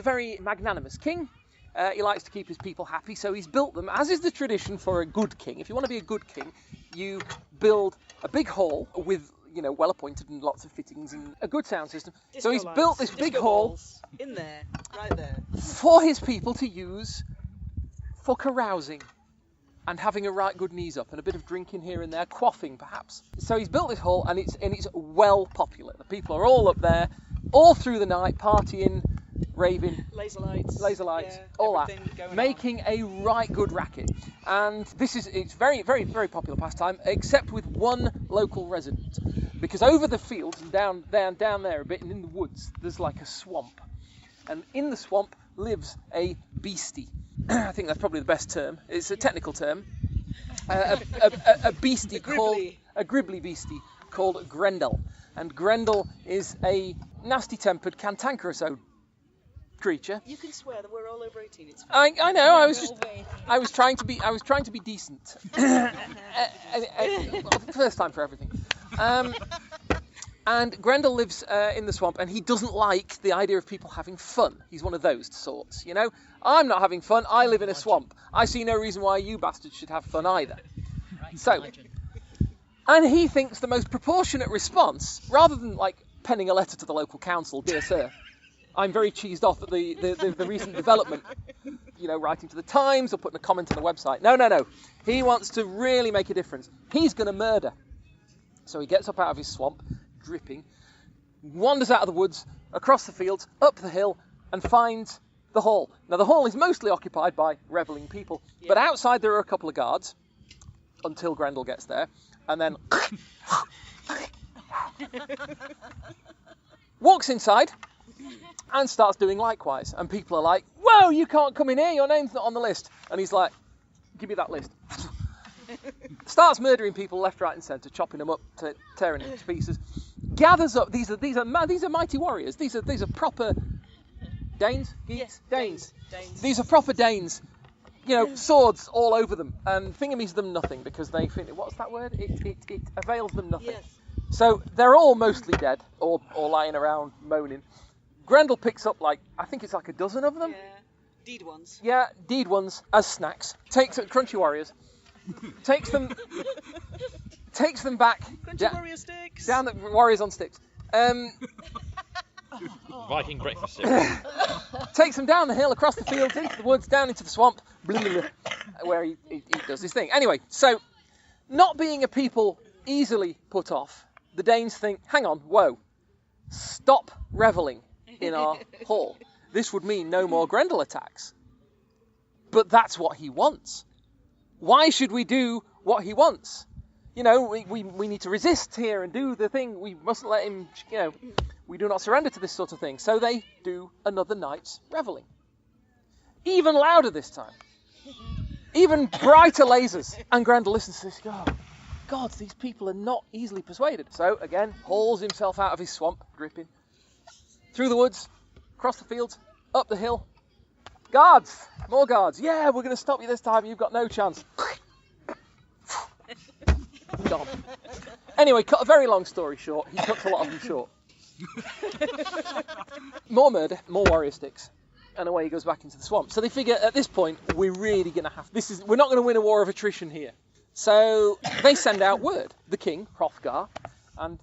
very magnanimous king. He likes to keep his people happy, so he's built them, as is the tradition for a good king. If you want to be a good king, you build a big hall with, well appointed and lots of fittings and a good sound system. So he's built this big hall in there, right there, for his people to use for carousing and having a right good knees up and a bit of drinking here and there, quaffing perhaps. So he's built this hall, and it's well popular. The people are all up there all through the night, partying, raving, laser lights, yeah, all that, making a right good racket. And it's very, very, very popular pastime, except with one local resident, because over the fields and down there a bit and in the woods, there's like a swamp, and in the swamp lives a beastie. I think that's probably the best term. It's a technical term. A beastie a gribbly beastie called Grendel, and Grendel is a nasty-tempered, cantankerous old creature. You can swear that we're all over 18. It's fine. I know. I was trying to be decent. First time for everything. And Grendel lives in the swamp, and he doesn't like the idea of people having fun. He's one of those sorts, I'm not having fun. I live in a swamp. I see no reason why you bastards should have fun either. So, and he thinks the most proportionate response, rather than penning a letter to the local council, "Dear sir, I'm very cheesed off at the recent development," writing to the Times or putting a comment on the website. No. He wants to really make a difference. He's going to murder. So he gets up out of his swamp, dripping, wanders out of the woods, across the fields, up the hill, and finds the hall. Now, the hall is mostly occupied by revelling people, but outside there are a couple of guards, until Grendel gets there, and then walks inside and starts doing likewise. And people are like, "Whoa, you can't come in here, your name's not on the list." And he's like, "Give me that list." Starts murdering people left, right and centre, chopping them up, tearing them to pieces. Gathers up, these are mighty warriors. These are proper Danes? Yes, Danes. Danes. These are proper Danes. swords all over them, and thingamies them nothing because they think, what's that word? It avails them nothing. Yes. So they're all mostly dead or lying around moaning. Grendel picks up I think it's like a dozen of them. Yeah. Deed ones. Yeah, deed ones as snacks. Takes Crunchy Warriors. takes them back. Crunchy Warrior sticks. Down the Warriors on sticks. Viking breakfast cereal. Takes them down the hill, across the fields, into the woods, down into the swamp, where he does his thing. Anyway, so not being a people easily put off, the Danes think, hang on, whoa, stop revelling in our hall. This would mean no more Grendel attacks. But that's what he wants. Why should we do what he wants? We need to resist here and do the thing. We mustn't let him, we do not surrender to this sort of thing. So they do another night's revelling. Even louder this time. Even brighter lasers. And Grendel listens to this. Oh, God, these people are not easily persuaded. So, again, hauls himself out of his swamp, dripping. Through the woods, across the fields, up the hill. Guards! More guards. Yeah, we're going to stop you this time. You've got no chance. Gone. Anyway, cut a very long story short. He cuts a lot of them short. More murder, more warrior sticks, and away he goes back into the swamp. So they figure at this point we're really going to have we're not going to win a war of attrition here. So they send out word. The king, Hrothgar, and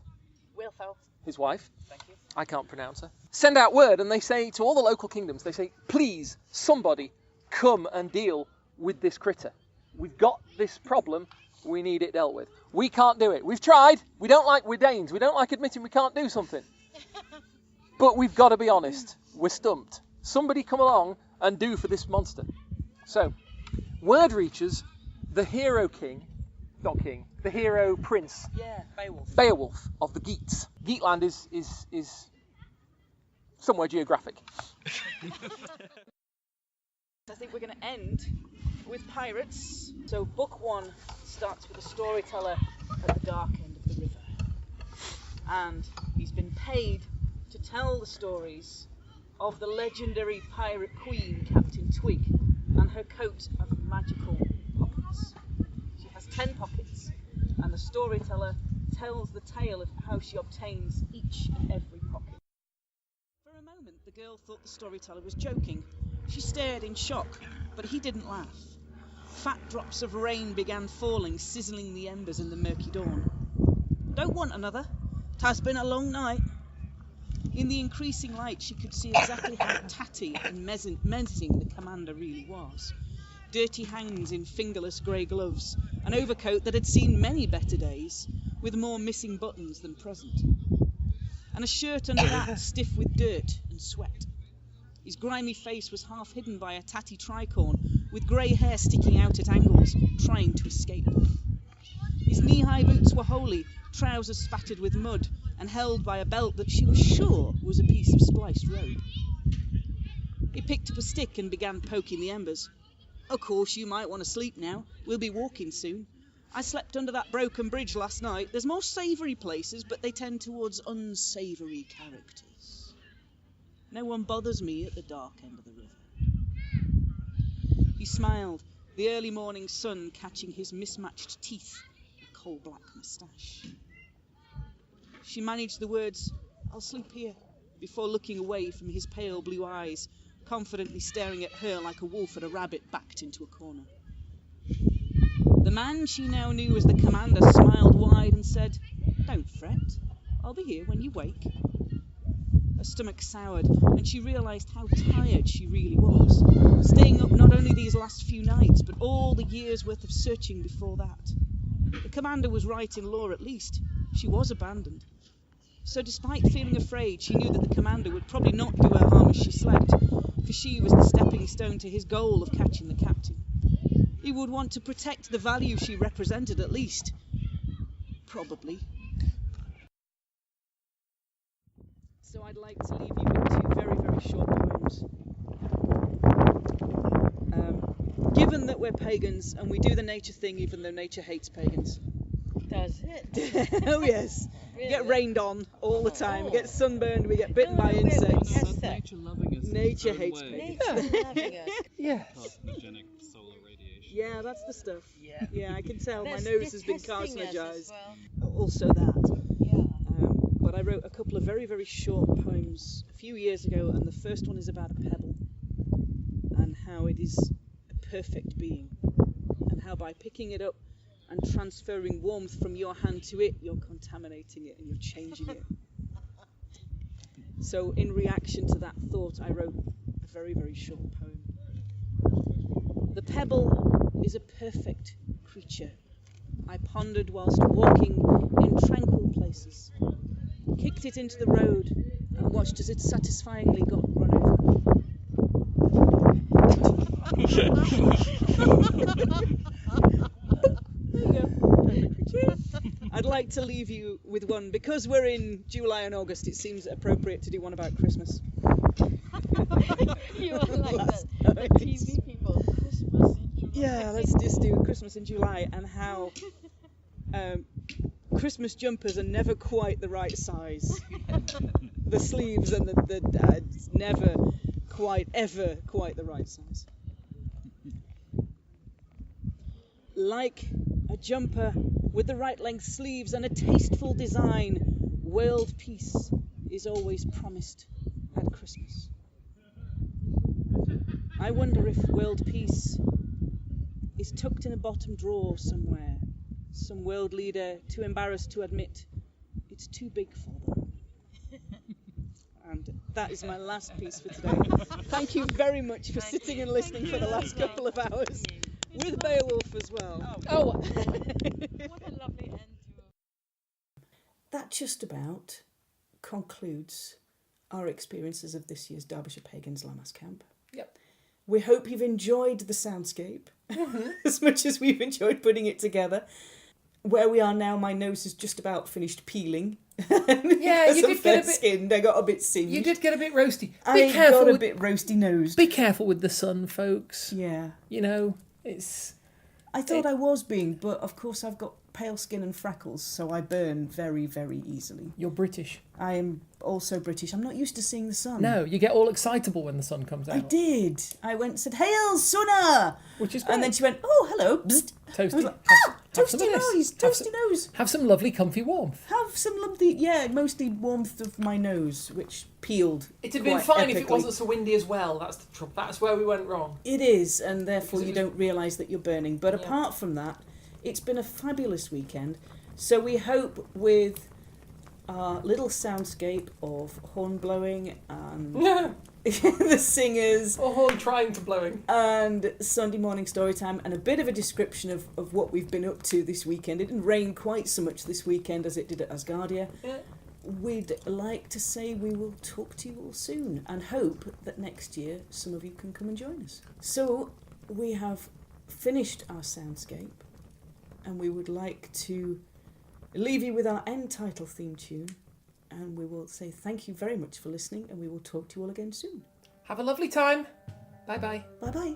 Wilfo, his wife. Thank you. I can't pronounce her. Send out word, and they say to all the local kingdoms, they say, please, somebody come and deal with this critter. We've got this problem. We need it dealt with. We can't do it. We've tried. We're Danes. We don't like admitting we can't do something. But we've got to be honest. We're stumped. Somebody come along and do for this monster. So, word reaches the hero the hero prince. Yeah, Beowulf. Beowulf of the Geats. Geatland is somewhere geographic. I think we're going to end with pirates. So book 1 starts with a storyteller at the dark end of the river. And he's been paid to tell the stories of the legendary pirate queen, Captain Twig, and her coat of magical pockets. She has 10 pockets, and the storyteller tells the tale of how she obtains each and every pocket. For a moment, the girl thought the storyteller was joking. She stared in shock, but he didn't laugh. Fat drops of rain began falling, sizzling the embers in the murky dawn. Don't want another. 'Has been a long night. In the increasing light, she could see exactly how tatty and menacing the commander really was. Dirty hands in fingerless grey gloves, an overcoat that had seen many better days, with more missing buttons than present, and a shirt under that stiff with dirt and sweat. His grimy face was half hidden by a tatty tricorn, with grey hair sticking out at angles, trying to escape. His knee-high boots were holey, trousers spattered with mud, and held by a belt that she was sure was a piece of spliced rope. He picked up a stick and began poking the embers. Of course, you might want to sleep now. We'll be walking soon. I slept under that broken bridge last night. There's more savoury places, but they tend towards unsavoury characters. No one bothers me at the dark end of the river. He smiled, the early morning sun catching his mismatched teeth, a coal-black moustache. She managed the words, I'll sleep here, before looking away from his pale blue eyes, confidently staring at her like a wolf at a rabbit backed into a corner. The man she now knew as the commander smiled wide and said, Don't fret, I'll be here when you wake. Her stomach soured, and she realised how tired she really was, staying up not only these last few nights, but all the years' worth of searching before that. The commander was right in law at least. She was abandoned. So despite feeling afraid, she knew that the commander would probably not do her harm as she slept, for she was the stepping stone to his goal of catching the captain. He would want to protect the value she represented at least. Probably. So I'd like to leave you with 2 very, very short poems. Given that we're pagans and we do the nature thing even though nature hates pagans. Does it? Oh yes. Really? Get rained on all the time. We get sunburned. We get bitten by insects. Nature loving us. Nature hates pagans. Nature loving us. Yeah. Carcinogenic solar Yeah, that's the stuff. Yeah. Yeah, I can tell. That's- My nose has been they're testing us carcinogised. as well. Also that. Yeah. But I wrote a couple of very, very short poems a few years ago, and the first one is about a pebble and how it is a perfect being, and how by picking it up and transferring warmth from your hand to it, you're contaminating it and you're changing it. So in reaction to that thought, I wrote a very, very short poem. The pebble is a perfect creature, I pondered whilst walking in tranquil places. Kicked it into the road and watched as it satisfyingly got run over. There you go. Perfect creature. I'd like to leave you with one. Because we're in July and August, it seems appropriate to do one about Christmas. You are like the TV people. Christmas in July. Yeah, let's just do Christmas in July, and how Christmas jumpers are never quite the right size. The sleeves and the never quite, ever quite the right size. Like a jumper with the right length sleeves and a tasteful design, world peace is always promised at Christmas. I wonder if world peace is tucked in a bottom drawer somewhere. Some world leader too embarrassed to admit it's too big for them. And that is my last piece for today. Thank you very much for sitting and listening for the last couple of hours. With Beowulf as well. Oh. What a lovely end to That just about concludes our experiences of this year's Derbyshire Pagans Lammas camp. Yep. We hope you've enjoyed the soundscape as much as we've enjoyed putting it together. Where we are now, my nose is just about finished peeling. Yeah, you did get a bit skinned. I got a bit singed. You did get a bit roasty. I got a bit roasty nosed. Be careful with the sun, folks. Yeah. You know, it's... I thought I was being, but of course I've got pale skin and freckles, so I burn very, very easily. You're British. I am also British. I'm not used to seeing the sun. No, you get all excitable when the sun comes out. I did. I went and said, "Hail, Sunna!" Which is great. And then she went, "Oh, hello." Bzzt. Toasty. I was like, Have some toasty of this. nose, toasty nose. Have some lovely comfy warmth. Have some lovely, yeah, mostly warmth of my nose, which peeled. It had been quite fine if it epically. wasn't so windy as well. That's the trouble. That's where we went wrong. It is, and therefore Because you don't realise that you're burning. But apart from that, it's been a fabulous weekend. So we hope with our little soundscape of horn blowing and the singers, or horn trying to blowing, and Sunday morning storytime, and a bit of a description of what we've been up to this weekend. It didn't rain quite so much this weekend as it did at Asgardia. Yeah. We'd like to say we will talk to you all soon and hope that next year some of you can come and join us. So we have finished our soundscape, and we would like to leave you with our end title theme tune, and we will say thank you very much for listening, and we will talk to you all again soon. Have a lovely time. Bye bye. Bye bye.